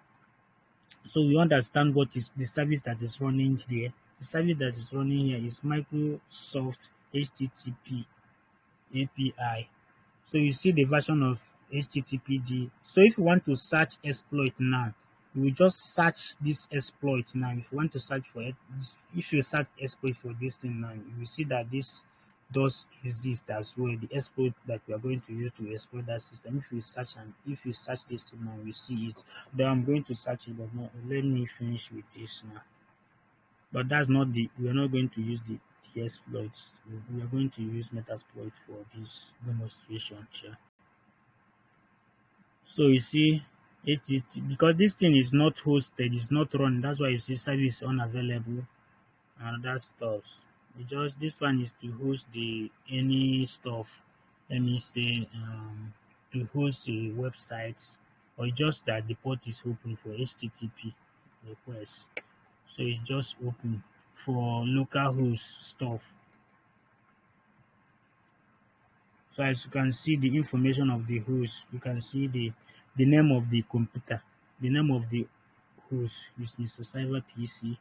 So you understand what is the service that is running here. The service that is running here is Microsoft HTTP API. So you see the version of HTTPD. So if you want to search exploit now, you will just search this exploit now. If you want to search for it, if you search exploit for this thing now, you will see that this does exist as well. The exploit that we are going to use to exploit that system. If you search this thing now, you see it. Then I'm going to search it, but no, let me finish with this now. But that's not we are not going to use the exploits. We are going to use Metasploit for this demonstration here. So you see, because this thing is not hosted, it's not run. That's why you see service unavailable and that stuff. Just this one is to host the any stuff. Let me say to host a website or just that the port is open for HTTP requests. So it's just open for local host stuff. So as you can see the information of the host, you can see the name of the computer, the name of the host is Mr. Cyber PC,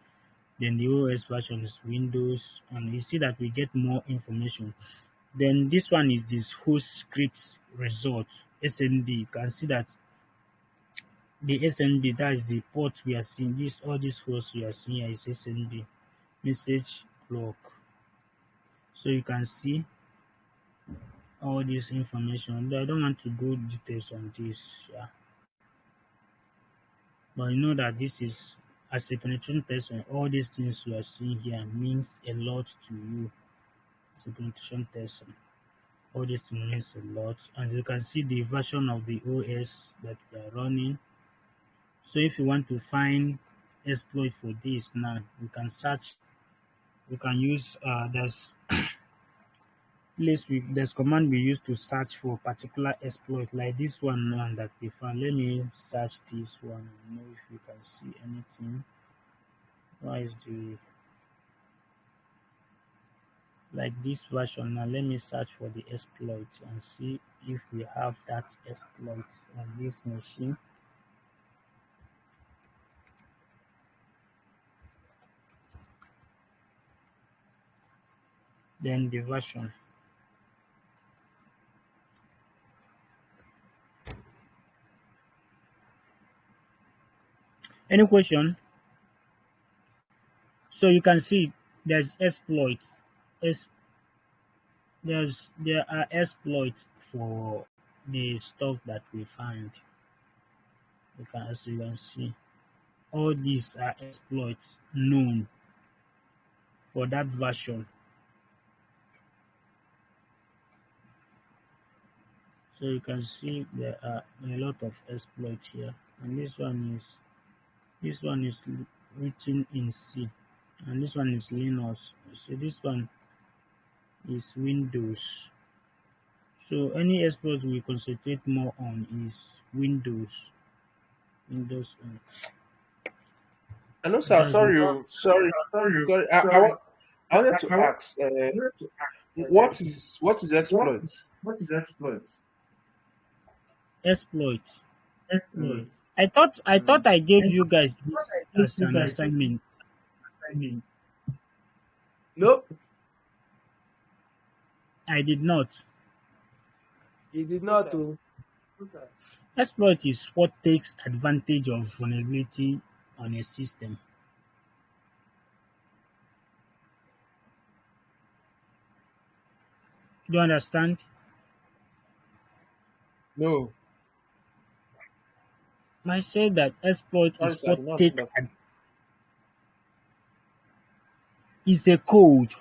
then the OS version is Windows, and you see that we get more information. Then this one is this host script result, SND. You can see that the SND, that is the port we are seeing, all these hosts we are seeing here is SND, message block. So you can see all this information. I don't want to go details on this, yeah. But you know that this is as a penetration tester, all these things you are seeing here means a lot to you as a penetration tester. All these things means a lot, and you can see the version of the OS that we are running. So if you want to find exploit for this now, you can search. You can use there's command we use to search for particular exploit like this one now that we found. Let me search this one and know if you can see anything. Why is the like this version now? Let me search for the exploit and see if we have that exploit on this machine. Then the version. Any question? So you can see there's exploits. There are exploits for the stuff that we find. As you can see, all these are exploits known for that version. So you can see there are a lot of exploits here, and this one is written in C, and this one is Linux. So this one is Windows. So any exploit we concentrate more on is Windows. Windows. I know, So sir. that's Sorry, it. sorry. I wanted to ask, what is exploit? Exploit. Mm. I thought I gave you guys this as an assignment. Nope, I did not. he did not. Exploit is what takes advantage of vulnerability on a system. Do you understand? No, I say that exploit sorry, is sir, I what did not take understand. is a code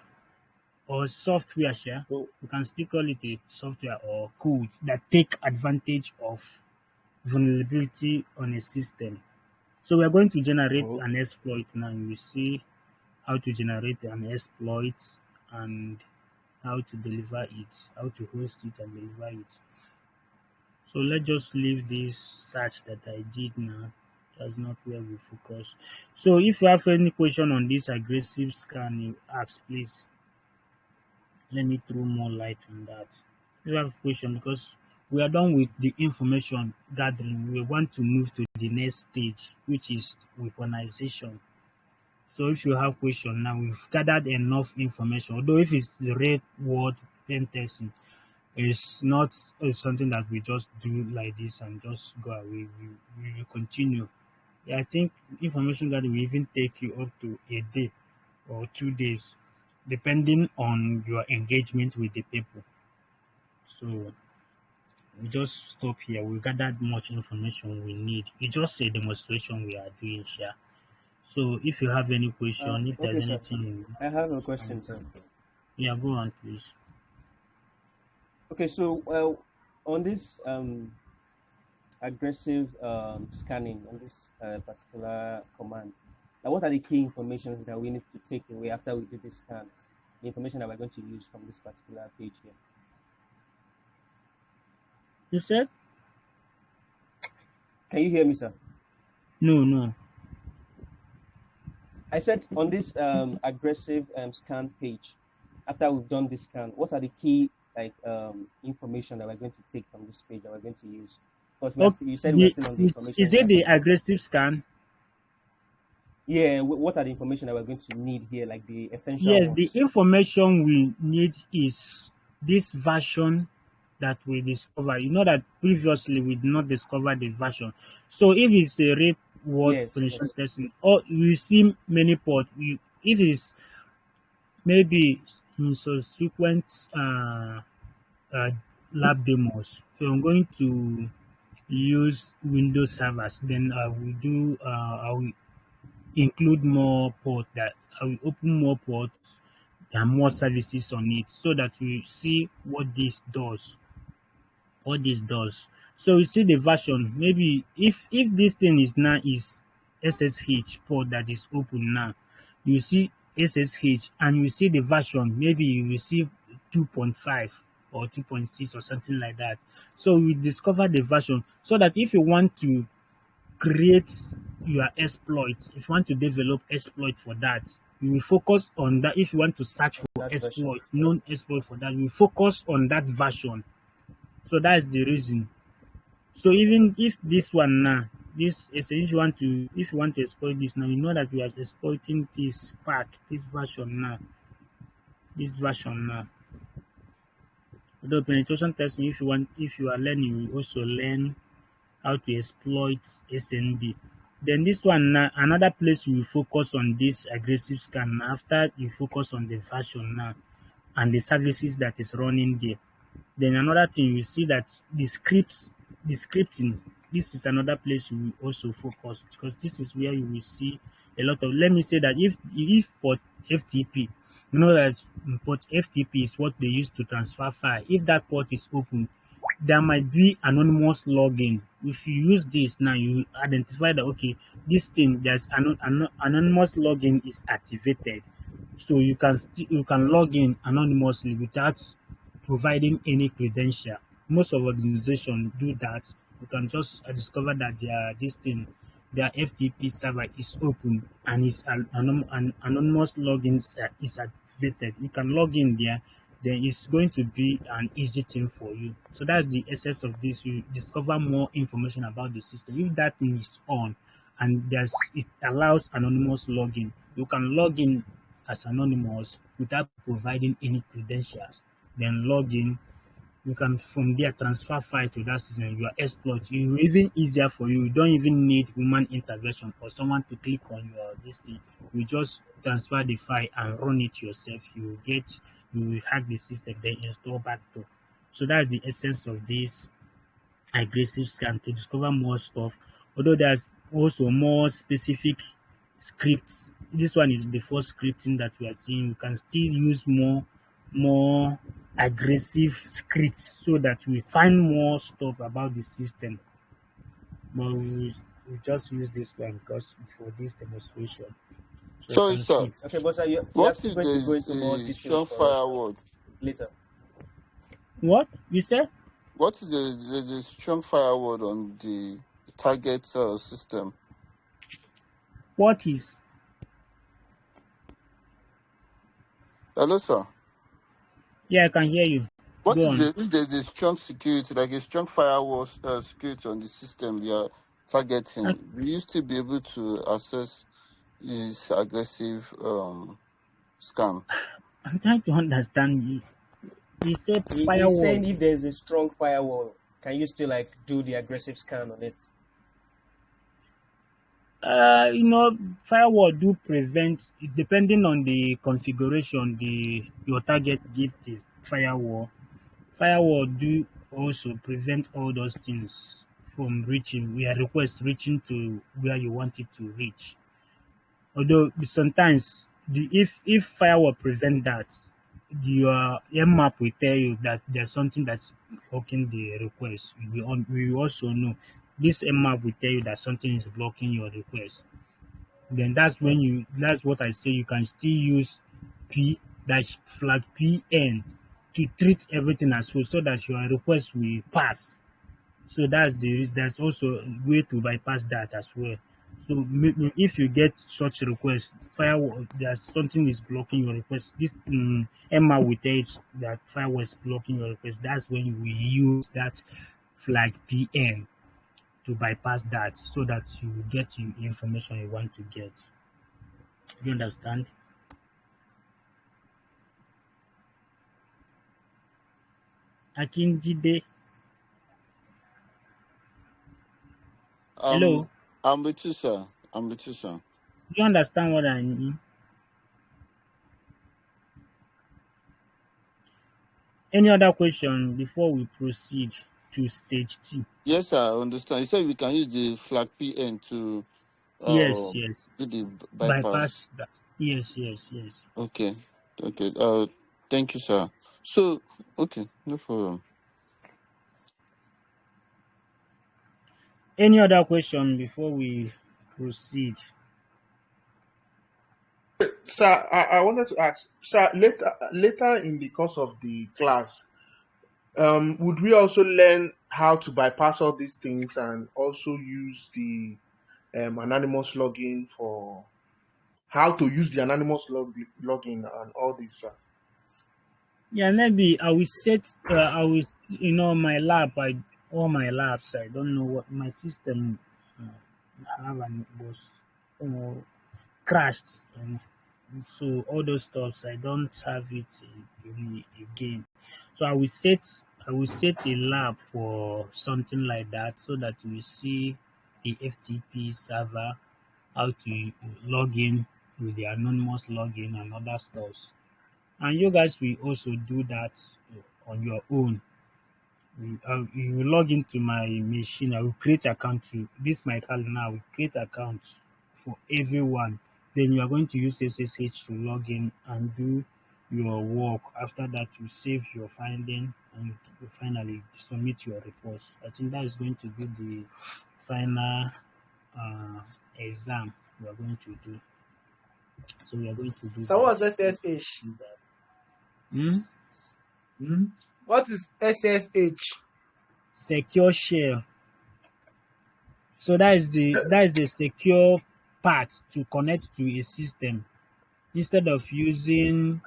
or software share. No. You can still call it a software or code that take advantage of vulnerability on a system. So we're going to generate Oh, an okay. exploit now. You will see how to generate an exploit and how to deliver it, how to host it and deliver it. So let's just leave this search that I did now. That's not where we focus. So if you have any question on this aggressive scan, you ask, please let me throw more light on that. If you have a question, because we are done with the information gathering, we want to move to the next stage, which is weaponization. So if you have question now, we've gathered enough information. Although if it's the red word pen testing, it's something that we just do like this and just go away. We will continue. Yeah, I think information gathering will even take you up to a day or 2 days, depending on your engagement with the people. So we just stop here. We gathered much information we need. It's just a demonstration we are doing here. So if you have any question, if Okay, there's sir. anything, I have a question, sir. yeah, go on, please. Okay, so on this aggressive scanning on this particular command, now what are the key information that we need to take away after we do this scan? The information that we're going to use from this particular page here. You said Can you hear me, sir? no, no. I said on this aggressive scan page, after we've done this scan, what are the key information that we're going to take from this page that we're going to use? Because Oh, you said we're still on the is information it the gathering. aggressive scan? Yeah, what are the information that we're going to need here, like the essential Yes, the ones? information we need is this version that we discover. You know that previously we did not discover the version. So if it's a rate word Yes, penetration yes. testing, or we see many port, if it's maybe in subsequent uh, lab demos, so I'm going to use Windows servers. Then I will include more port that I will open more ports and more services on it so that we see what this does. So we see the version. Maybe if this thing is now is SSH port that is open now, you see SSH and you see the version. Maybe you will see 2.5 or 2.6 or something like that. So we discover the version so that if you want to create your exploit, if you want to develop exploit for that, you will focus on that. If you want to search for That version. exploit, known exploit for that, you focus on that version. So that's the reason. So even if this one now, this is if you want to exploit this now, you know that we are exploiting this part, this version now, this version now. Although penetration testing, if you are learning, you will also learn how to exploit SND. Then this one now, another place you will focus on this aggressive scan after you focus on the version now and the services that is running there. Then another thing you see that the scripting, this is another place you will also focus because this is where you will see a lot of. Let me say that if port FTP, you know that port FTP is what they use to transfer file. If that port is open, there might be anonymous login. If you use this now, you identify that okay, this thing there's anonymous login is activated, so you can log in anonymously without providing any credential. Most of organizations do that. You can just discover that their FTP server is open and an anonymous login is activated. You can log in there then it's going to be an easy thing for you. So that's the essence of this. You discover more information about the system. If that thing is on and it allows anonymous login, you can log in as anonymous without providing any credentials. Then log in, you can from there transfer file to that system. Your exploit, it will even easier for you. You don't even need human intervention or someone to click on your this thing. You just transfer the file and run it yourself. You will hack the system, then install backdoor. So that's the essence of this aggressive scan to discover more stuff. Although there's also more specific scripts. This one is the first scripting that we are seeing. We can still use more aggressive scripts so that we find more stuff about the system. But we just use this one because for this demonstration. So you Sorry, can sir. see. Okay, but sir, you are What still if going to go there's into more a details strong for us firewall? later. What you said? What is the strong firewall on the target system? What is Hello, sir. yeah, I can hear you. What Go is on. if there's a strong security, like a strong firewall security on the system you're I, targeting? Will you still be able to access this aggressive scam? I'm trying to understand you. You said He's firewall. saying if there's a strong firewall, can you still like do the aggressive scan on it? Firewall do prevent depending on the configuration your target give the firewall. Firewall do also prevent all those things from reaching where requests reaching to where you want it to reach. Although sometimes if firewall prevent that, your map will tell you that there's something that's blocking the request. We also know this map will tell you that something is blocking your request. Then that's what I say, you can still use P dash flag PN to treat everything as well so that your request will pass. So there's also a way to bypass that as well. So if you get such request, firewall there's something is blocking your request. This Emma will tell you that firewall is blocking your request. That's when we use that flag PN to bypass that so that you get the information you want to get. You understand? Akinjide, hello. Um, I'm with you, sir. I'm with you, sir. Do you understand what I mean? Any other question before we proceed to stage two? Yes, sir, I understand. You said we can use the flag PN to Yes, uh yes. do the bypass. Bypass that. Yes, yes, yes. Okay, okay. Thank you, sir. So, okay, no problem. Any other question before we proceed? Sir, I wanted to ask, sir, later in the course of the class, would we also learn how to bypass all these things and also use the anonymous login for how to use the anonymous login and all this, sir? Yeah, maybe I will set. I will, my lab. All my labs. I don't know what my system have and was, you know, crashed. And so all those stuffs I don't have it again. So I will set a lab for something like that so that we see the FTP server, how to log in with the anonymous login and other stuffs. And you guys will also do that on your own. You will log into my machine. I will create account to this my calendar. I will create account for everyone. Then you are going to use SSH to log in and do your work. After that, you save your finding and you finally submit your reports. I think that is going to be the final uh, exam we are going to do. So we are going to do So that. what's SSH? Hmm? What is SSH? Secure share. So that is the secure part to connect to a system instead of using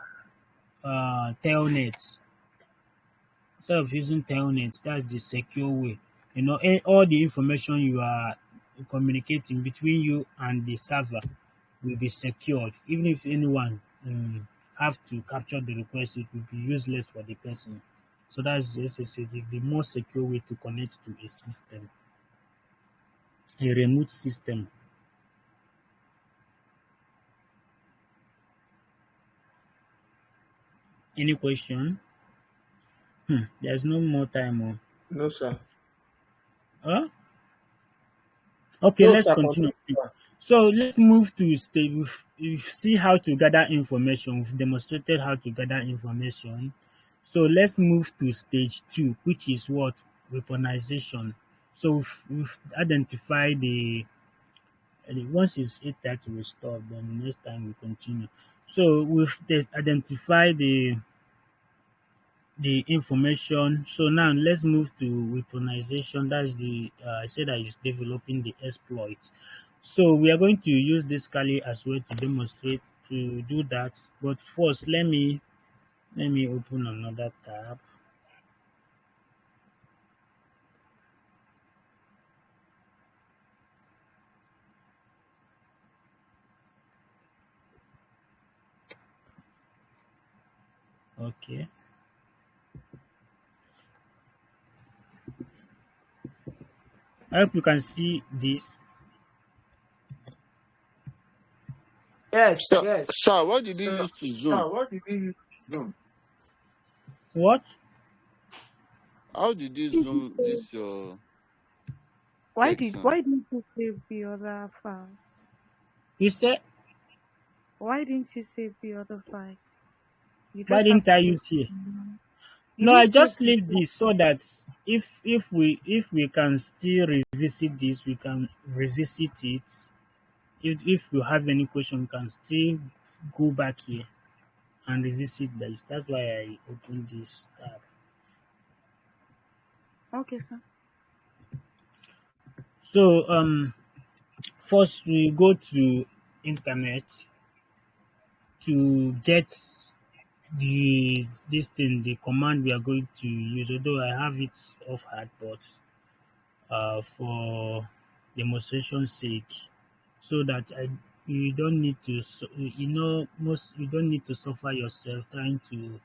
telnet. Instead of using telnet, that's the secure way. All the information you are communicating between you and the server will be secured. Even if anyone have to capture the request, it will be useless for the person. So that's SSH, the more secure way to connect to a system, a remote system. Any question? There's no more time. No, sir. Huh? Okay, No, let's sir. continue. Continue, sir. So let's move to stage. We've see how to gather information. We've demonstrated how to gather information. So let's move to stage two, which is what? Weaponization. So we've identified once it's 8:30 we stop, then next time we continue. So we've identified the information. So now let's move to weaponization. That's the I said that is developing the exploit. So we are going to use this Kali as well to demonstrate to do that. But first, let me open another tab. Okay. I hope you can see this. Yes, Sir, yes. sir, what did you So, use to zoom? what did we use to Zoom? What? How did you Did you zoom save- this your Why did section? why didn't you save the other file? You said Why didn't you save the other file? You why just have didn't to I save use here? one. You No, I didn't save just the leave this so that if we can still revisit this, we can revisit it. If you have any question, you can still go back here and revisit this. That's why I opened this tab. okay, sir. So first we go to internet to get the command we are going to use. Although I have it off hard, but for demonstration's sake, so that you don't need to most you don't need to suffer yourself trying to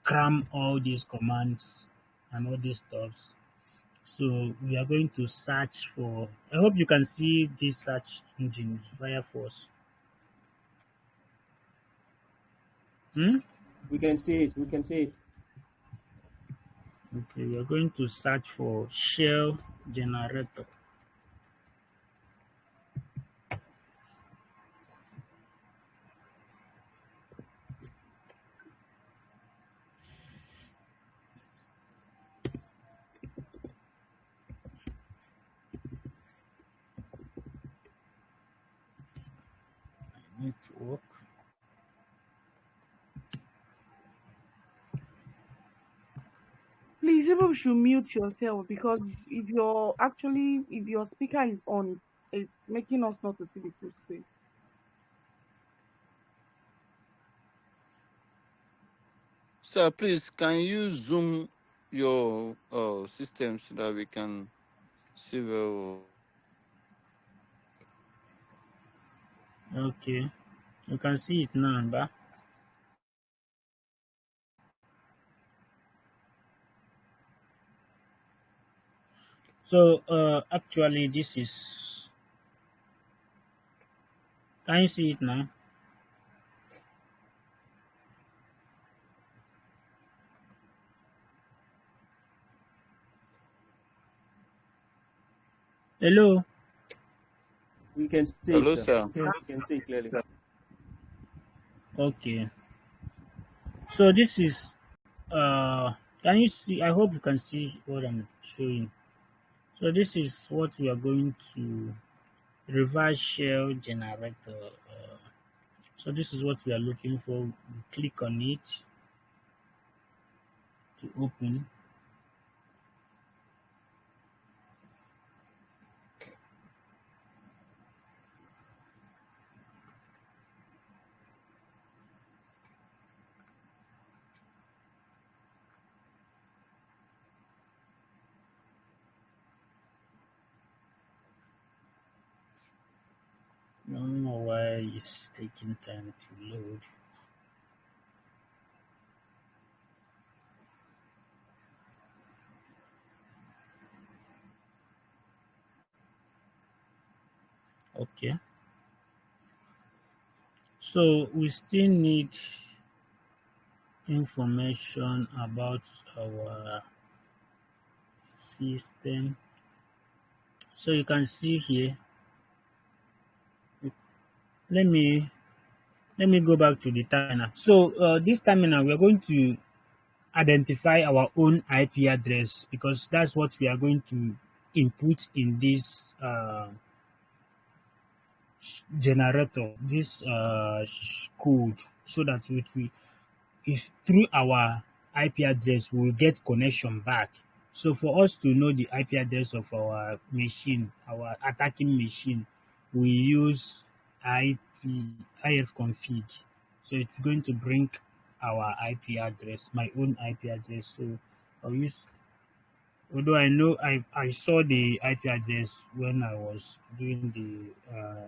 cram all these commands and all these stuffs. So we are going to search for. I hope you can see this search engine Firefox. Hmm? We can see it. We can see it. Okay, we are going to search for shell generator. Network. Please, you should mute yourself because if your speaker is on, it's making us not to see the full screen. Sir, please, can you zoom your system so that we can see well? Okay, you can see it now, but so actually this is. Can you see it now? Hello. We can see it, Hello, sir. sir. We can see it clearly. Okay. So this is can you see? I hope you can see what I'm showing. So this is what we are going to reverse shell generator. So this is what we are looking for. We click on it to open. I don't know why it's taking time to load. Okay. So we still need information about our system. So you can see here. Let me let me go back to the terminal. So this terminal, we are going to identify our own IP address because that's what we are going to input in this generator, this code, so that if through our IP address we will get connection back. So for us to know the IP address of our machine, our attacking machine, we use IP ifconfig. So it's going to bring our IP address, my own IP address. So I'll use, although I know I saw the IP address when I was doing the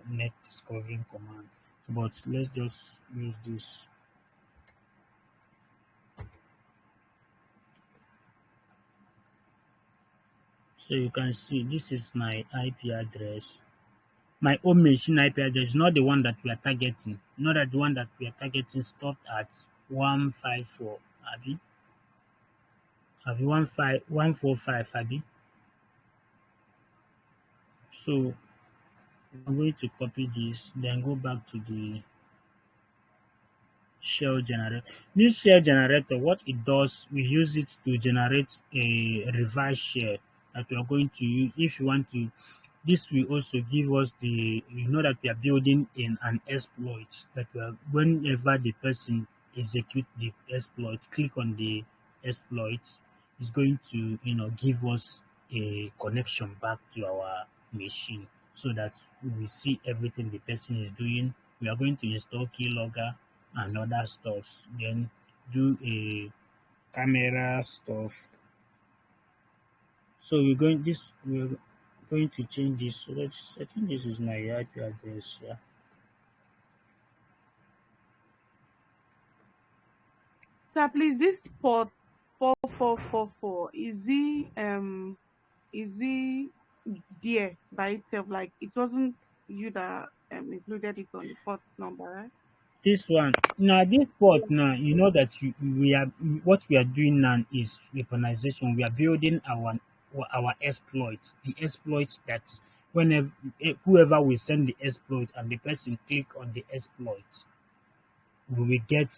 net discovering command, but let's just use this. So you can see this is my IP address. My own machine IP address, not the one that we are targeting. Not that the one that we are targeting stopped at 154, Abi. Abi 145, Abi. So I'm going to copy this, then go back to the shell generator. This shell generator, what it does, we use it to generate a reverse shell that we are going to use if you want to. This will also give us the, you know, that we are building in an exploit that we are, whenever the person execute the exploit, click on the exploit, it's going to, give us a connection back to our machine so that we see everything the person is doing. We are going to install keylogger and other stuff, then do a camera stuff. So we're going to change this. So I think this is my IP address. Yeah. So please, this port 4444, is he there by itself? Like it wasn't you that included it on the port number, right? This one now, this port now, you know that we are, what we are doing now is weaponization. We are building our exploits, the exploits that whenever whoever will send the exploit and the person click on the exploit, we will get,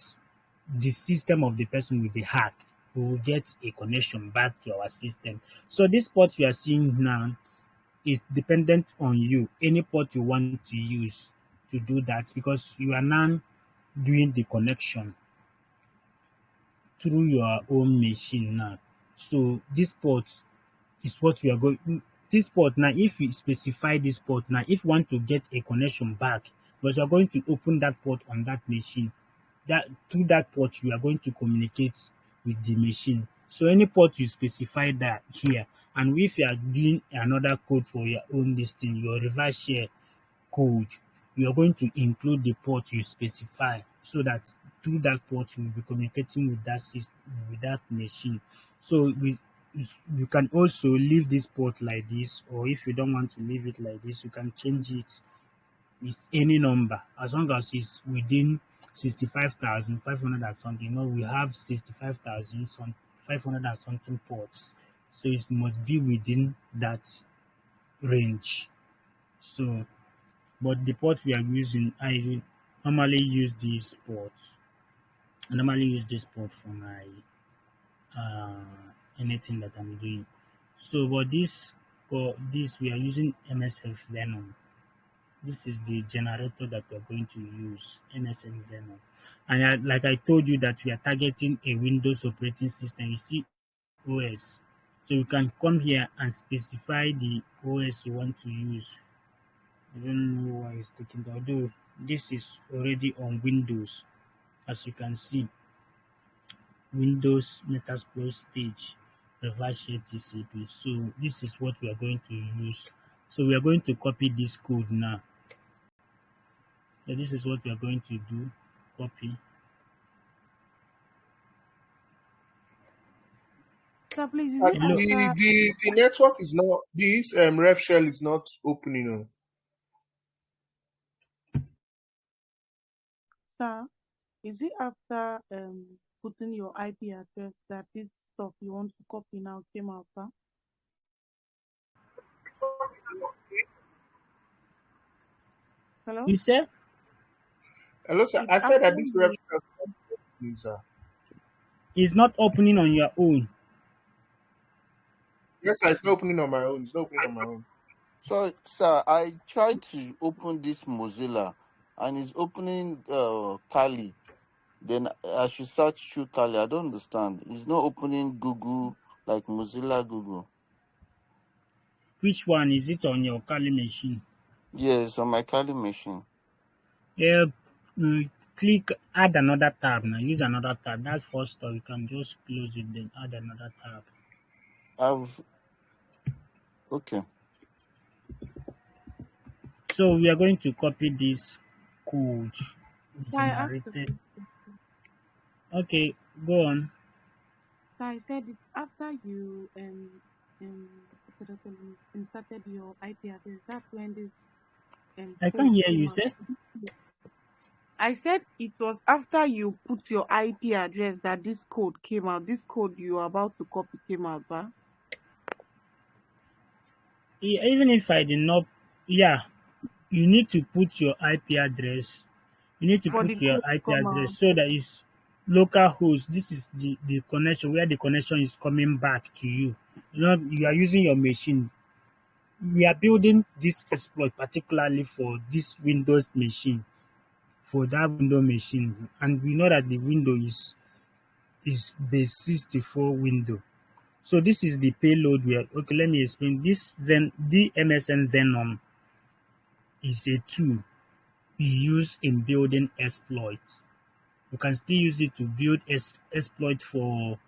the system of the person will be hacked. We will get a connection back to our system. So this port we are seeing now is dependent on you. Any port you want to use to do that, because you are now doing the connection through your own machine now. So this port is what we are going. This port now, if you specify this port now, if you want to get a connection back, because you are going to open that port on that machine, that through that port you are going to communicate with the machine. So any port you specify that here, and if you are doing another code for your own listing, your reverse share code, you are going to include the port you specify so that through that port you will be communicating with that system, with that machine. So you can also leave this port like this, or if you don't want to leave it like this, you can change it with any number as long as it's within 65,500 and something. We have 65,000 some 500 and something ports, so it must be within that range. So, but the port we are using, I normally use this port. I normally use this port for my anything that I'm doing. So, but this we are using MSF Venom. This is the generator that we're going to use, MSF Venom. And like I told you that we are targeting a Windows operating system. You see OS. So you can come here and specify the OS you want to use. I don't know why it's taking that. Although this is already on Windows, as you can see, Windows Metasploit stage, reverse share TCP. So this is what we are going to use. So we are going to copy this code now. So this is what we are going to do. Copy. Sir, please, is And it Hello. the network is not, this ref shell is not opening. sir, is it after putting your IP address that this stuff you want to copy now came out, sir? Hello? You said Hello, sir. It's I said after that this ref you. shell is not opening, sir. it's not opening on your own. Yes, sir, it's not opening on my own. It's not opening on my own. So, sir, I tried to open this Mozilla, and it's opening Kali. Then I should search through Kali. I don't understand. It's not opening Google like Mozilla Google. Which one is it on your Kali machine? Yes, on my Kali machine. Yeah, click add another tab now. Use another tab. That first tab you can just close it, then add another tab. I've okay. So we are going to copy this code So I asked a generated. question. Okay, go on. So I said it's after you what did I call it, inserted your IP address. That's when this I can't code hear came you. out. Say I said it was after you put your IP address that this code came out. This code you are about to copy came out, ba? even if I did not, yeah, you need to put your IP address. You need to For the put your code to IP come address out. so that it's local host. This is the connection where the connection is coming back to you. You know, you are using your machine. We are building this exploit particularly for this Windows machine, for that window machine, and we know that the window is base 64 window. So this is the payload we are okay. Let me explain. The MSN Venom is a tool we use in building exploits. You can still use it to build exploit for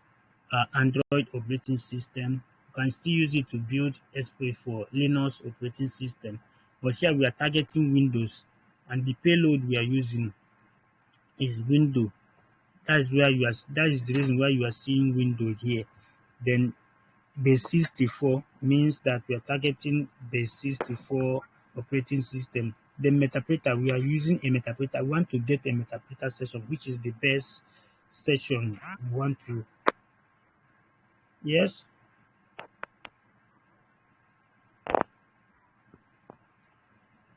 Android operating system. You can still use it to build exploit for Linux operating system. But here we are targeting Windows, and the payload we are using is window. That is the reason why you are seeing window here. Then base 64 means that we are targeting base 64 operating system. The metapreter, we are using a metapreter. We want to get a metapreter session, which is the best session we want to. Yes?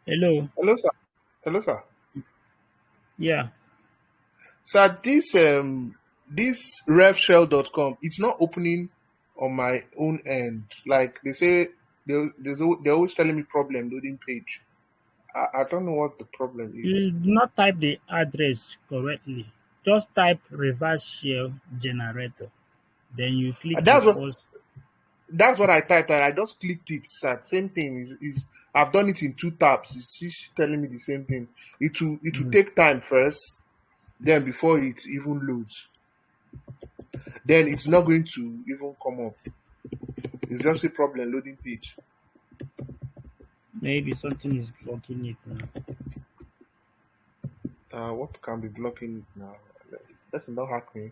Hello? Hello, sir. Hello, sir. Yeah. Sir, this refshell.com, it's not opening on my own end. Like they say, they're always telling me problem loading page. I don't know what the problem is. You do not type the address correctly. Just type reverse shell generator. Then you click And the That's what first. that's what I typed. And I just clicked it. Sir. Same thing is I've done it in two tabs. It's telling me the same thing. It will Mm, take time first, then before it even loads. Then it's not going to even come up. It's just a problem loading page. maybe something is blocking it now. What can be blocking it now? Let's not hack me.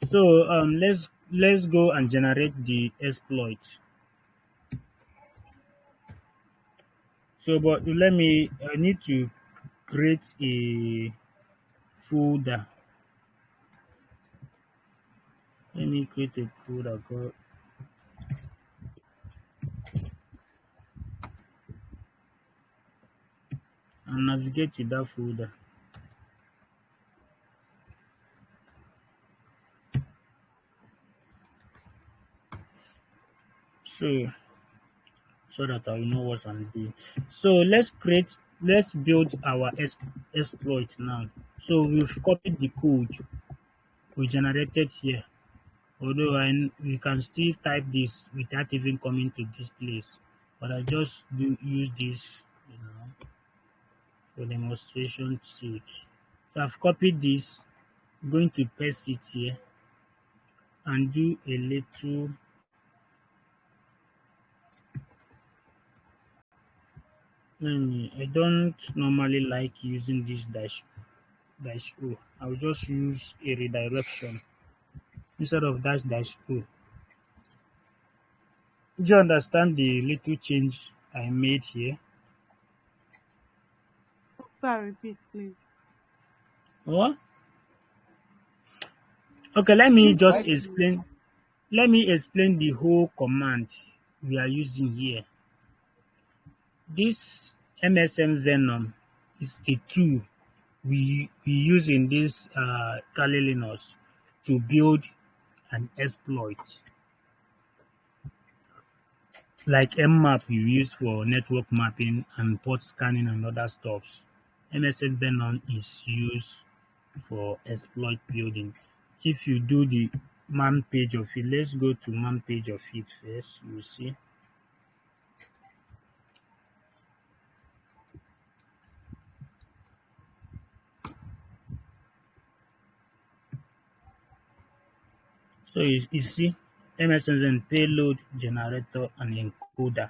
So let's go and generate the exploit. So, but I need to create a folder. Let me create a folder and navigate to that folder. So, so that I will know what I'm doing. So let's build our exploit now. So we've copied the code we generated here. Although we can still type this without even coming to this place, but I just use this, for demonstration sake. So I've copied this. I'm going to paste it here and do a little. I don't normally like using this dash O. I'll just use a redirection instead of dash O. Do you understand the little change I made here? Sorry, repeat, please. Or okay, let me Please just continue. explain the whole command we are using here. This MSM Venom is a tool we use in this Kali Linux to build an exploit like mmap we use for network mapping and port scanning and other stuffs. MSM Venom is used for exploit building. If you do the man page of it, let's go to man page of it first. You will see. So you see MSN payload generator and encoder.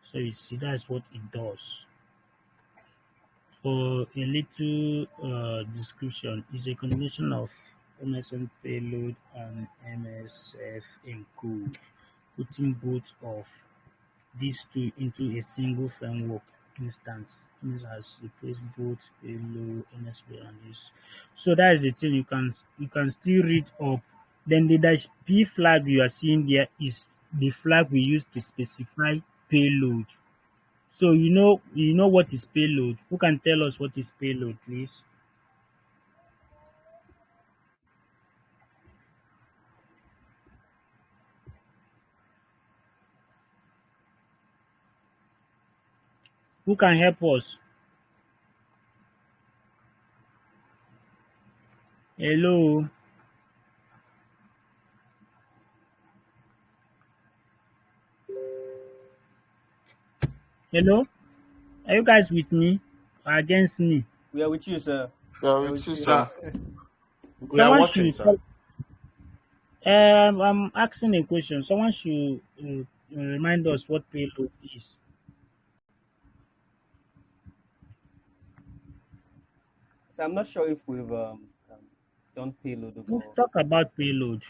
So you see that's what it does. For a little description, it's a combination of MSN payload and MSF encode, putting both of these two into a single framework instance. This has replaced both payload, MSP, and this. So that is the thing you can still read up. Then the dash P flag you are seeing there is the flag we use to specify payload. So you know what is payload. Who can tell us what is payload, please? Who can help us? Hello, hello. Are you guys with me or against me? We are with you, sir. Yeah, We are with with you, you. sir. Sir, we are Someone watching, should sir. tell. I'm asking a question. Someone should remind us what payload is. So I'm not sure if we've done payload Let's before. talk about payload.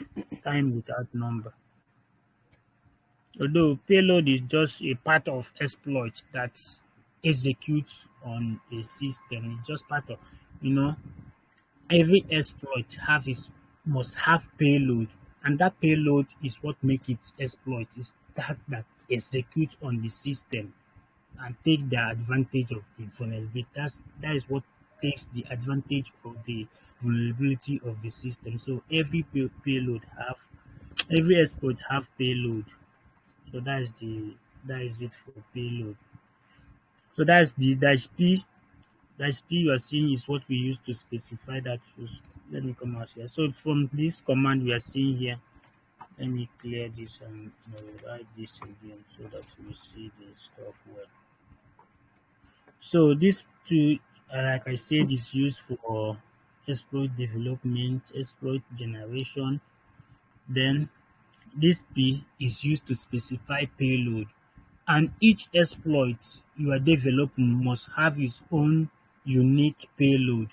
Time without number. Although payload is just a part of exploit that executes on a system. It's just part of, you know, every exploit must have payload, and that payload is what makes it exploit. Is that executes on the system and take the advantage of the vulnerability. That is what takes the advantage of the vulnerability of the system. So payload have every exploit have payload. So that is it for payload. So that's the dash p you are seeing is what we use to specify that. Let me come out here. So from this command we are seeing here, let me clear this and write this again so that we see the stuff well. So this tool, like I said, is used for exploit development, exploit generation. Then this P is used to specify payload, and each exploit you are developing must have its own unique payload.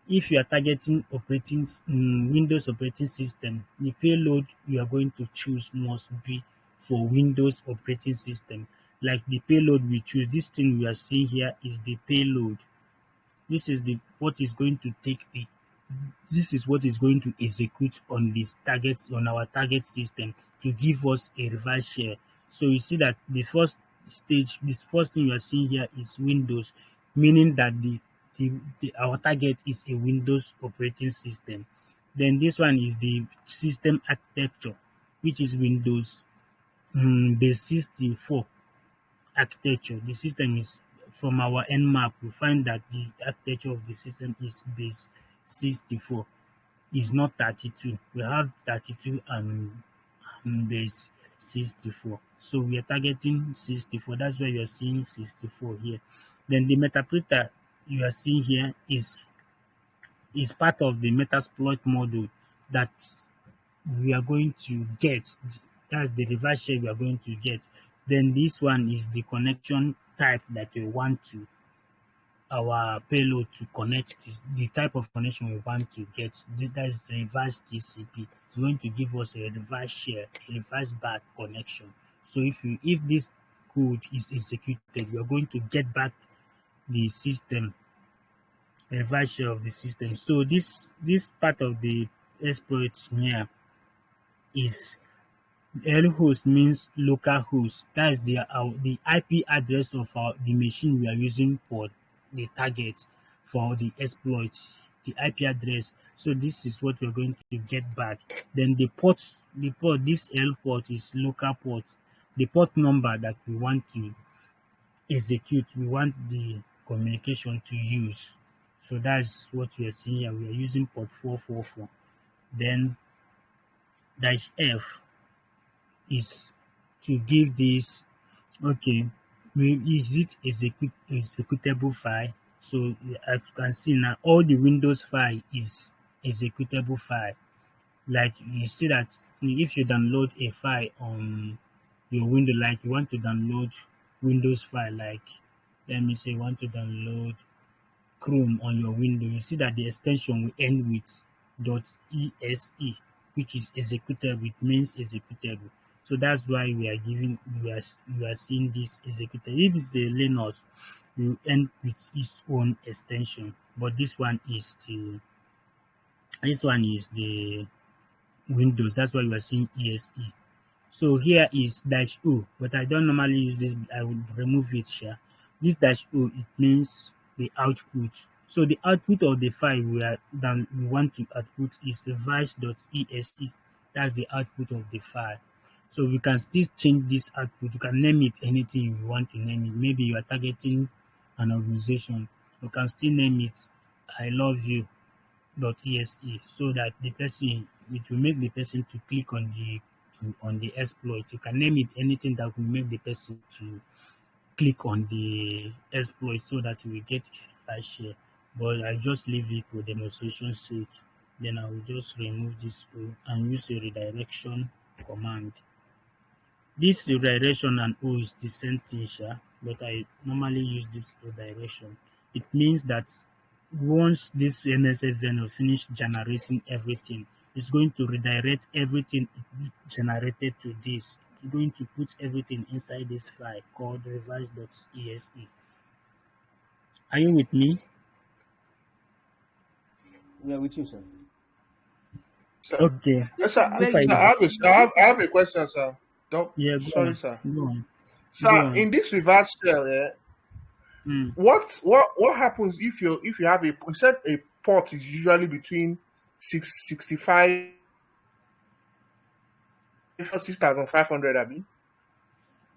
If you are targeting Windows operating system, the payload you are going to choose must be for Windows operating system. Like the payload we choose, this thing we are seeing here is the payload. This is the what is going to take the this is what is going to execute on this targets on our target system to give us a reverse share. So you see that this first thing you are seeing here is Windows, meaning that our target is a Windows operating system. Then this one is the system architecture, which is Windows base 64 architecture. The system is from our nmap. We find that the architecture of the system is base 64. Is not 32. We have 32 and base 64. So we are targeting 64. That's why you are seeing 64 here. Then the Metapreter you are seeing here is part of the Metasploit module that we are going to get. That's the reverse share we are going to get. Then this one is the connection type that we want to our payload to connect to, the type of connection we want to get. That is reverse TCP. It's going to give us a reverse share, a reverse back connection. So if this code is executed, we are going to get back the system, a reverse share of the system. So this part of the exploit here is L host means local host. That is the IP address of the machine we are using for the target for the exploit, the IP address. So this is what we're going to get back. Then this L port is local port. The port number that we want to execute, we want the communication to use. So that's what we are seeing here. We are using port 444. Then dash F is to give this. Okay, is it executable file? So as you can see now, all the Windows file is executable file. Like you see that if you download a file on your window, like you want to download Windows file, like let me say you want to download Chrome on your window, you see that the extension will end with .exe, which is executable. It means executable. So that's why we are seeing this executable. If it's a Linux, we will end with its own extension. But this one is the Windows. That's why we are seeing exe. So here is dash O, but I don't normally use this. I will remove it here. This dash O, it means the output. So the output of the file we want to output is reverse.exe. That's the output of the file. So we can still change this output. You can name it anything you want to name it. Maybe you are targeting an organization. You can still name it I love you .exe, so that the person it will make the person to click on the exploit. You can name it anything that will make the person to click on the exploit so that you will get a fair share. But I just leave it for demonstration's sake. Then I will just remove this and use a redirection command. This redirection and O is the same thing, but I normally use this redirection. It means that once this NSF vendor finish generating everything, it's going to redirect everything it generated to this. It's going to put everything inside this file called reverse.exe. Are you with me? We are with you, sir. Sir, Okay. yes, This sir, is where If I you sir, are I have a question, sir. Don't, yeah, go sorry, on, sir. go on, go Sir, on. in this reverse shell, Mm. what happens if you have you said a port is usually between 665 6,500, Abi? Between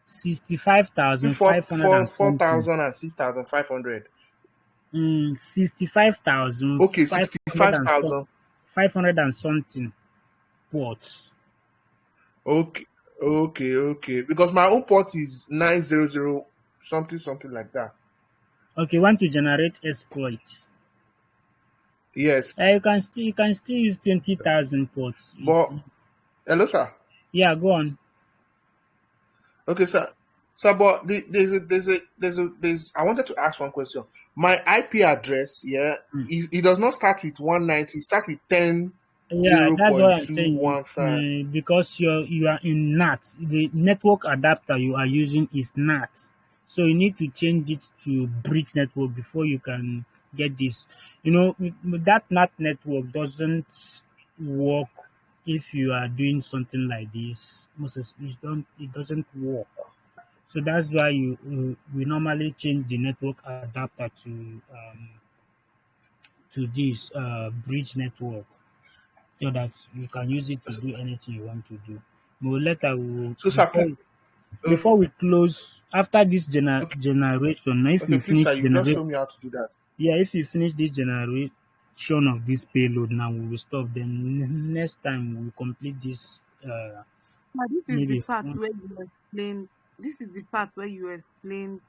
65,500 and something. 4,000 and 6,500. 65,500 Okay, 65,000. 500 and something ports. Okay, okay. Because my own port is 900 something like that. Okay, want to generate exploit. Yes, You can still use 20,000 ports. but hello, sir. Yeah, go on. Okay, sir. So, but there's. I wanted to ask one question. My IP address, Mm. it does not start with 190. It starts with 10 Yeah, zero that's what point I'm two saying. one five. Because you are in NAT. The network adapter you are using is NAT. So you need to change it to bridge network before you can get this. That NAT network doesn't work if you are doing something like this. It doesn't work. So that's why we normally change the network adapter to this bridge network, so that you can use it to do anything you want to do. But later, So, sir, before we close, after this okay, generation, now if okay, you please, finish sir, you just generate, show me how to do that. yeah, if you finish this generation of this payload, now we will stop. Then next time we will complete this. Now, this is the Maybe part where you explained. This is the part where you explained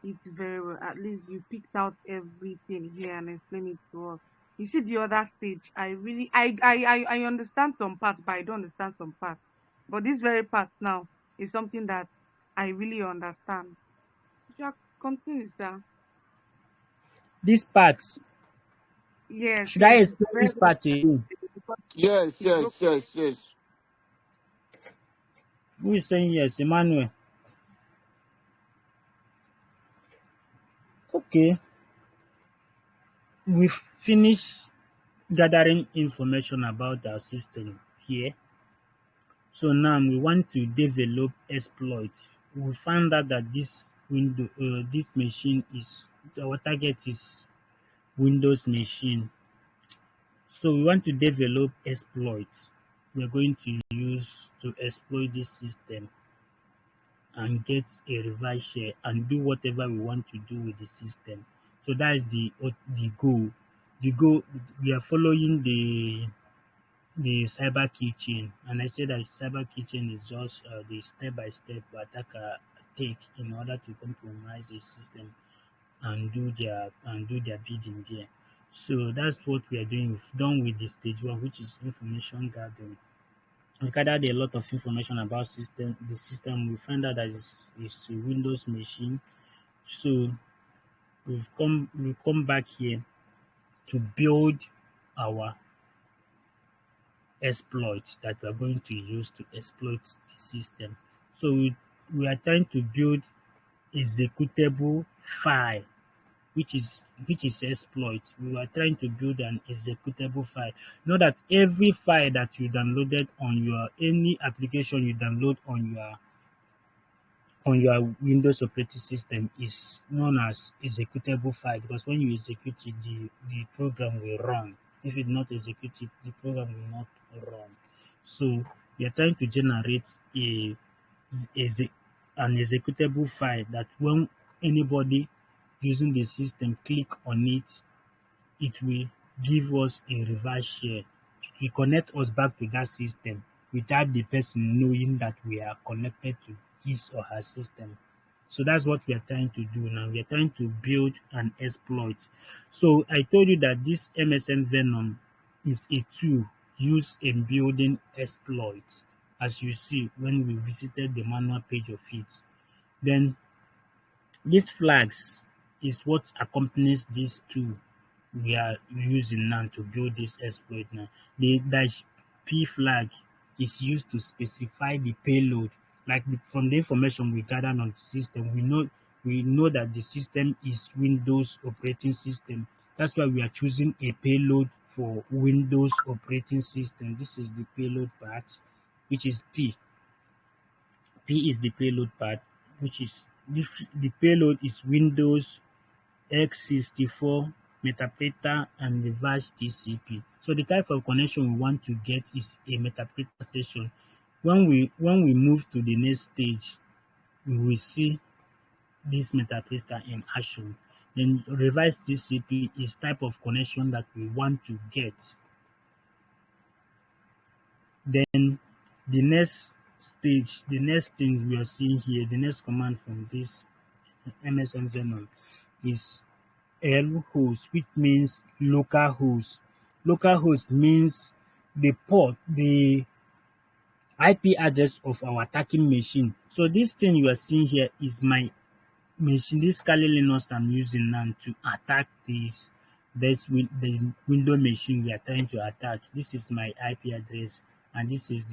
it very well. At least you picked out everything here and explained it to us. You see the other stage. I really, I understand some parts, but I don't understand some parts. But this very part now is something that I really understand. Yeah, continue, sir. This part, Yes, should I yes. explain Very, this very part again? because Yes, you yes, broke. yes, yes. Who is saying yes? Emmanuel. Okay, we've finished gathering information about our system here. So now we want to develop exploit. We found out that this machine is our target is Windows machine. So we want to develop exploits. We're going to use to exploit this system and get a reverse share and do whatever we want to do with the system. So that is the goal. The goal we are following the cyber keychain, and I say that cyber keychain is just the step-by-step attacker take in order to compromise the system and do their bidding there. So that's what we are doing. We've done with the stage one, which is information gathering. We gathered a lot of information about the system. We found out that it's a Windows machine. So we come back here to build our exploits that we are going to use to exploit the system. So we are trying to build executable file, which is exploit. We are trying to build an executable file. Know that every file that you downloaded on your any application you download on your Windows operating system is known as executable file, because when you execute it, the program will run. If it not executed, the program will not run. So we are trying to generate an executable file that when anybody using the system click on it, it will give us a reverse share. It will connect us back to that system without the person knowing that we are connected to his or her system. So that's what we are trying to do now. We are trying to build an exploit. So I told you that this MSN Venom is a tool used in building exploits, as you see when we visited the manual page of it. Then these flags is what accompanies this tool we are using now to build this exploit now. The dash P flag is used to specify the payload. Like from the information we gathered on the system, we know that the system is Windows operating system. That's why we are choosing a payload for Windows operating system. This is the payload part, which is P. P is the payload part, which is the payload is Windows x64, Metapreta, and reverse TCP. So the type of connection we want to get is a Metapreta session. When we move to the next stage, we will see this Metapreta in action. Then reverse TCP is type of connection that we want to get. Then the next stage, the next thing we are seeing here, the next command from this MSN Venom is L host, which means local host. Local host means the IP address of our attacking machine. So this thing you are seeing here is my machine, this Kali Linux I'm using now to attack the window machine we are trying to attack. This is my IP address, and this is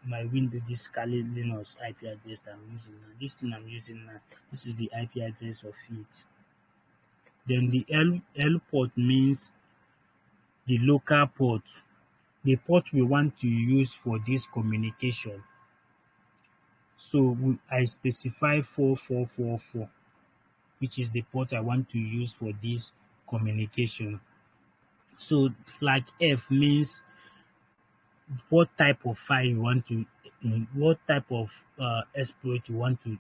my window, this Kali Linux IP address that I'm using now. This thing I'm using now, this is the IP address of it. Then the L port means the local port, the port we want to use for this communication. So I specify 4444, which is the port I want to use for this communication. So flag F means what type of file you want to, what type of exploit you want to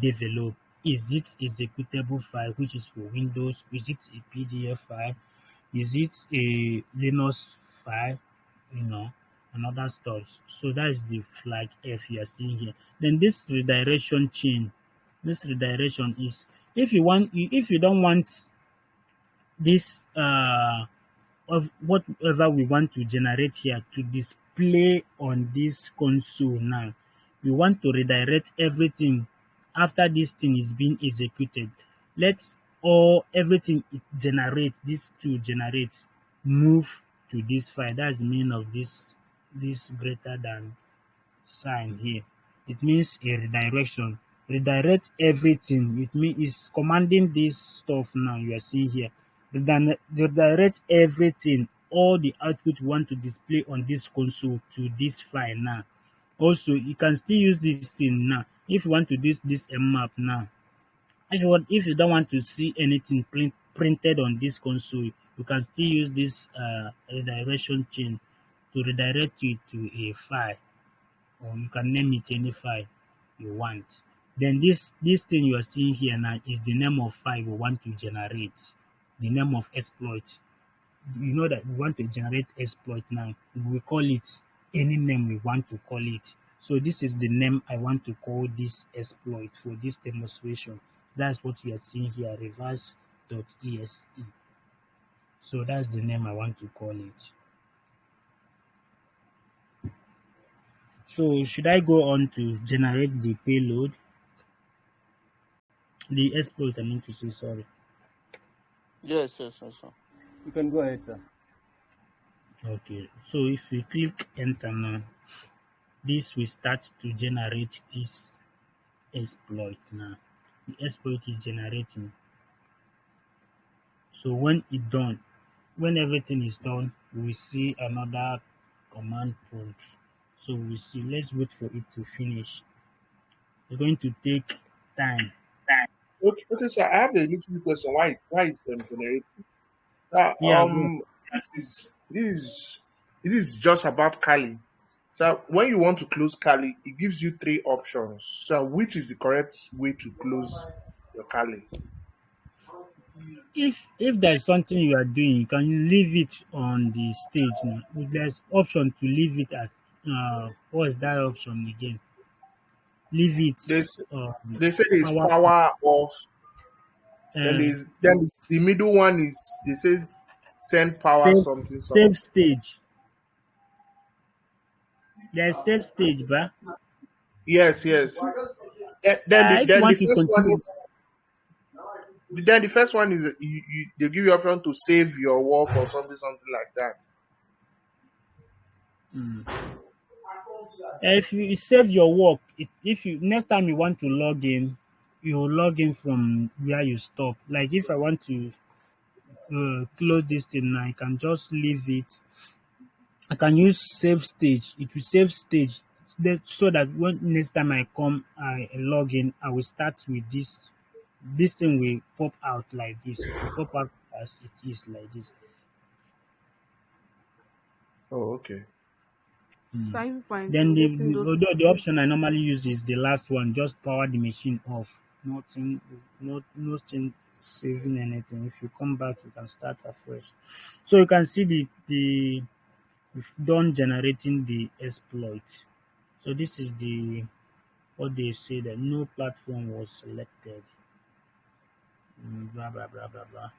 develop. Is it executable file, which is for Windows? Is it a PDF file? Is it a Linux file? You know, and other stuff. So that's the flag F you are seeing here. Then this redirection chain. This redirection is if you don't want this of whatever we want to generate here to display on this console now. We want to redirect everything after this thing is being executed, let all everything it generates, this to generate, move to this file. That's the meaning of this greater than sign here. It means a redirection. Redirect everything. It means it's commanding this stuff now you are seeing here. Redirect everything, all the output you want to display on this console to this file now. Also, you can still use this thing now. If you want to do this mmap now, if you don't want to see anything printed on this console, you can still use this redirection chain to redirect you to a file, or you can name it any file you want. Then this thing you are seeing here now is the name of file we want to generate, the name of exploit. You know that we want to generate exploit now. We call it any name we want to call it. So this is the name I want to call this exploit for this demonstration. That's what you are seeing here, reverse.exe. So that's the name I want to call it. So should I go on to generate the payload? The exploit, I mean to say, sorry. Yes, yes, yes, sir. You can go ahead, sir. Okay, so if we click enter now, this will start to generate this exploit now. The exploit is generating. So when everything is done, we see another command prompt. So we see, let's wait for it to finish. It's going to take time. Okay, okay, so I have a little question. Why is them generating? Now, Yeah, well, this is just about Kali. So when you want to close Kali, it gives you three options. So which is the correct way to close your Kali? if there's something you are doing, you can leave it on the stage now. If there's option to leave it as what's that option again? Leave They it s- they say it's power power off. Then uh, the middle one is they say send power save something something. save stage. There's save stage, but Yes, yes. Then if you the want to first one continue, is they give you option to save your work or something like that. mm, if you save your work, if you next time you want to log in, you will log in from where you stop. Like if I want to close this thing now, I can just leave it. I can use save stage. It will save stage so that when next time I come, I log in, I will start with this. This thing will pop out like this. It will pop out as it is like this. Oh, okay. So Mm. are you fine Then in getting those although the questions? option I normally use is the last one, just power the machine off. Nothing, nothing saving anything. If you come back, you can start afresh. So you can see the we've done generating the exploit. So this is the what they say that no platform was selected. Blah blah blah blah blah.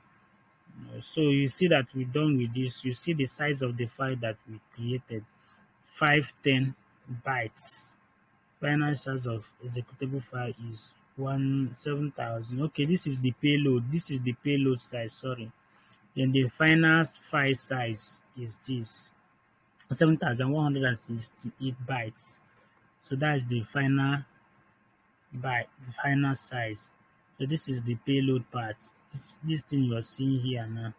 So you see that we're done with this. You see the size of the file that we created, 510 bytes. Final size of executable file is 7,000. Okay, this is the payload. This is the payload size. Sorry. Then the final file size is this 7,168 bytes. So that's the final the final size. So this is the payload part. This thing you are seeing here now,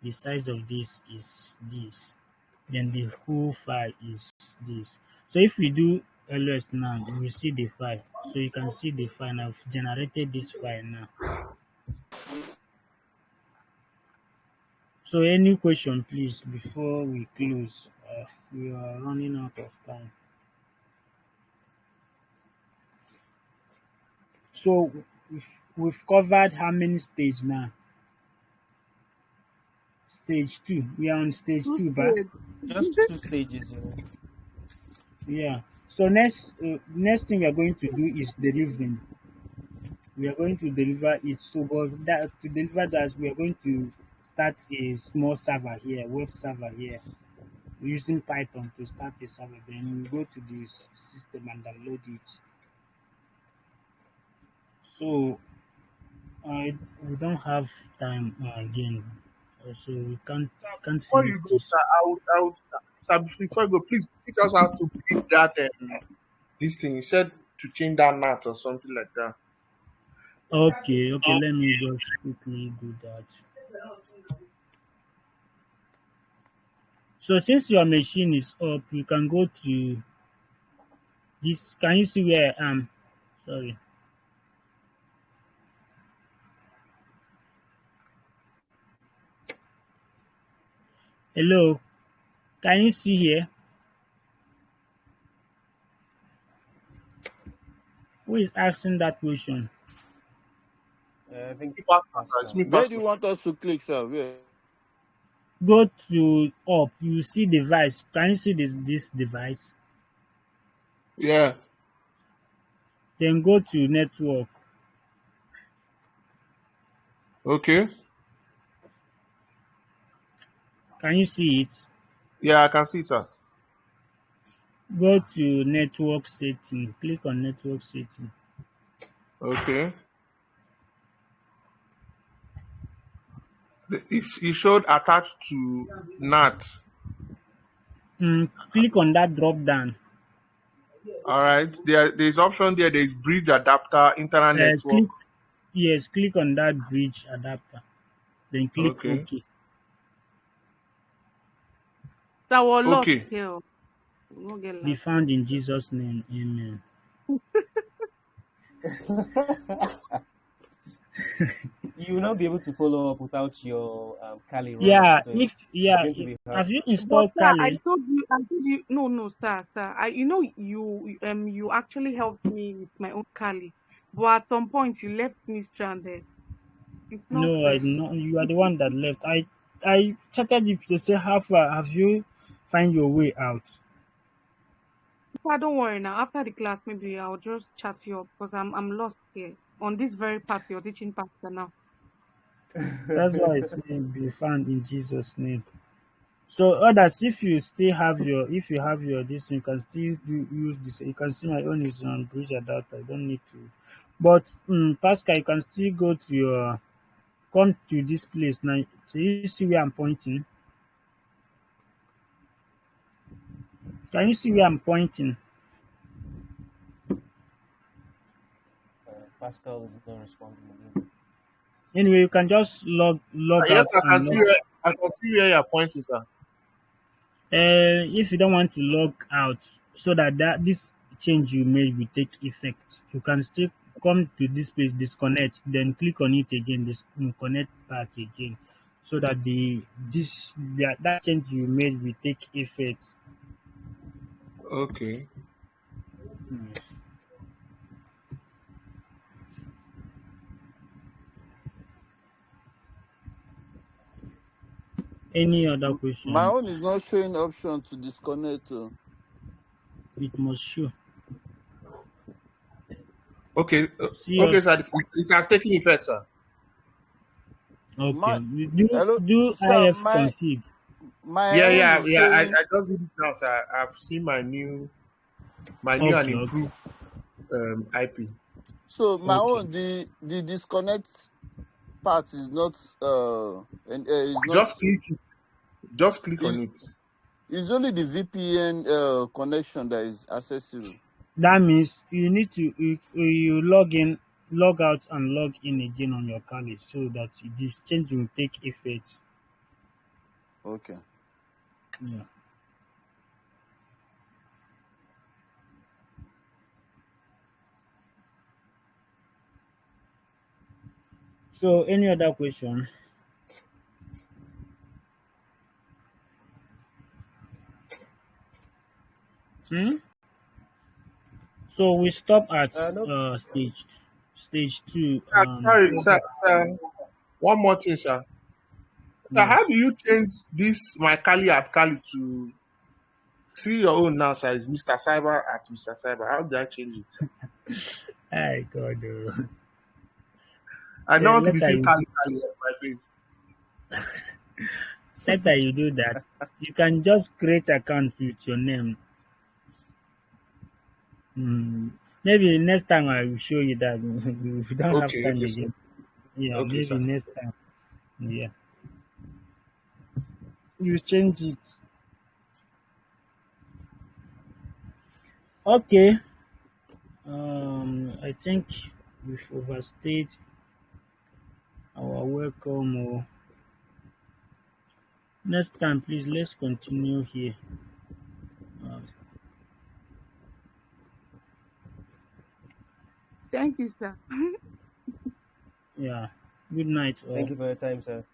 the size of this is this. Then the whole file is this. So if we do ls now, we see the file. So you can see the file. I've generated this file now. So any question, please, before we close? We are running out of time. So we've covered how many stage now? Stage two. We are on stage Two two, but states. Just two stages. yeah. So next thing we are going to do is delivering. We are going to deliver it. So, but that to deliver that, we are going to start a small server here, web server here. We're using Python to start a server. Then we go to the system and download it. So we don't have time again, so we can't Before finish you go, this. sir, sir, before you go, please teach us how to build that this thing. You said to change that knot or something like that. Okay, okay. Let me just quickly do that. So since your machine is up, you can go to this. Can you see where I am? Sorry. Hello. Can you see here? Who is asking that question? I think Me Pastor, sir. It's Pascal. me, Where do Pastor. you want us to click, sir? Where? Go to up. You see device. Can you see this device? Yeah. Then go to network. Okay. Can you see it? Yeah, I can see it, sir. Go to network setting. Click on network setting. Okay. It showed attached to NAT. Click on that drop down. All right. There's option there. There's bridge adapter, internal network. Click Yes, click on that bridge adapter. Then click Okay. OK. That was lost Okay. here. We won't get Be lost. found in Jesus' name. Amen. You will not be able to follow up without your Kali running, Yeah, so if it's yeah, going to be hard. have you But installed sir, Kali? I told you, no, no, sir. You know, you actually helped me with my own Kali, but at some point you left me stranded. It's not No, I fair. no. You are the one that left. I chatted you to say how far have you find your way out. Sir, don't worry now. After the class, maybe I'll just chat you up because I'm lost here on this very path you're teaching pastor now. That's why I say be found in Jesus' name. So others, if you have your this, you can still use this. You can see my own is on bridge adapter. I don't need to. But Pascal, you can still go to your come to this place now. So you see where I'm pointing. Can you see where I'm pointing? Pascal is not responding again. Anyway, you can just log Yes, out I can and see log. where you're pointing, sir. If you don't want to log out, so that this change you made will take effect, you can still come to this place, disconnect, then click on it again, connect back again, so that that change you made will take effect. Okay. Yes. Any other My question? own is not showing option to disconnect. It must show. Okay. See Okay, us. sir. It has taken effect, sir. Okay. My Do hello, do sir. IF config. My Yeah, own yeah, is yeah. showing. I just did it now, sir. I've seen my new and Okay. Okay. improved IP. So my Okay. own the disconnect part is not and is not Just click it. Just click on is it. it's only the VPN connection that is accessible. That means you need to you log in, log out, and log in again on your college so that this change will take effect. Okay. Yeah. So any other question? Hmm? So we stop at No. stage two. Sorry, Go sir, back. sir. One more thing, sir. Sir, how Yes. do you change this my Kali at Kali to see your own now, sir? Is Mr. Cyber at Mr. Cyber? How do I change it, sir? I God. I don't Then want to be seeing Kali Kali on my face. later you do that. You can just create account with your name. Hmm. Maybe next time I will show you that. We don't have Okay, time okay, sir. again. Yeah, Okay, maybe sir. next time. Yeah, you change it. Okay. I think we've overstayed our welcome. Or next time, please let's continue here. Uh, Thank you, sir. yeah. Good night, Thank all. you for your time, sir.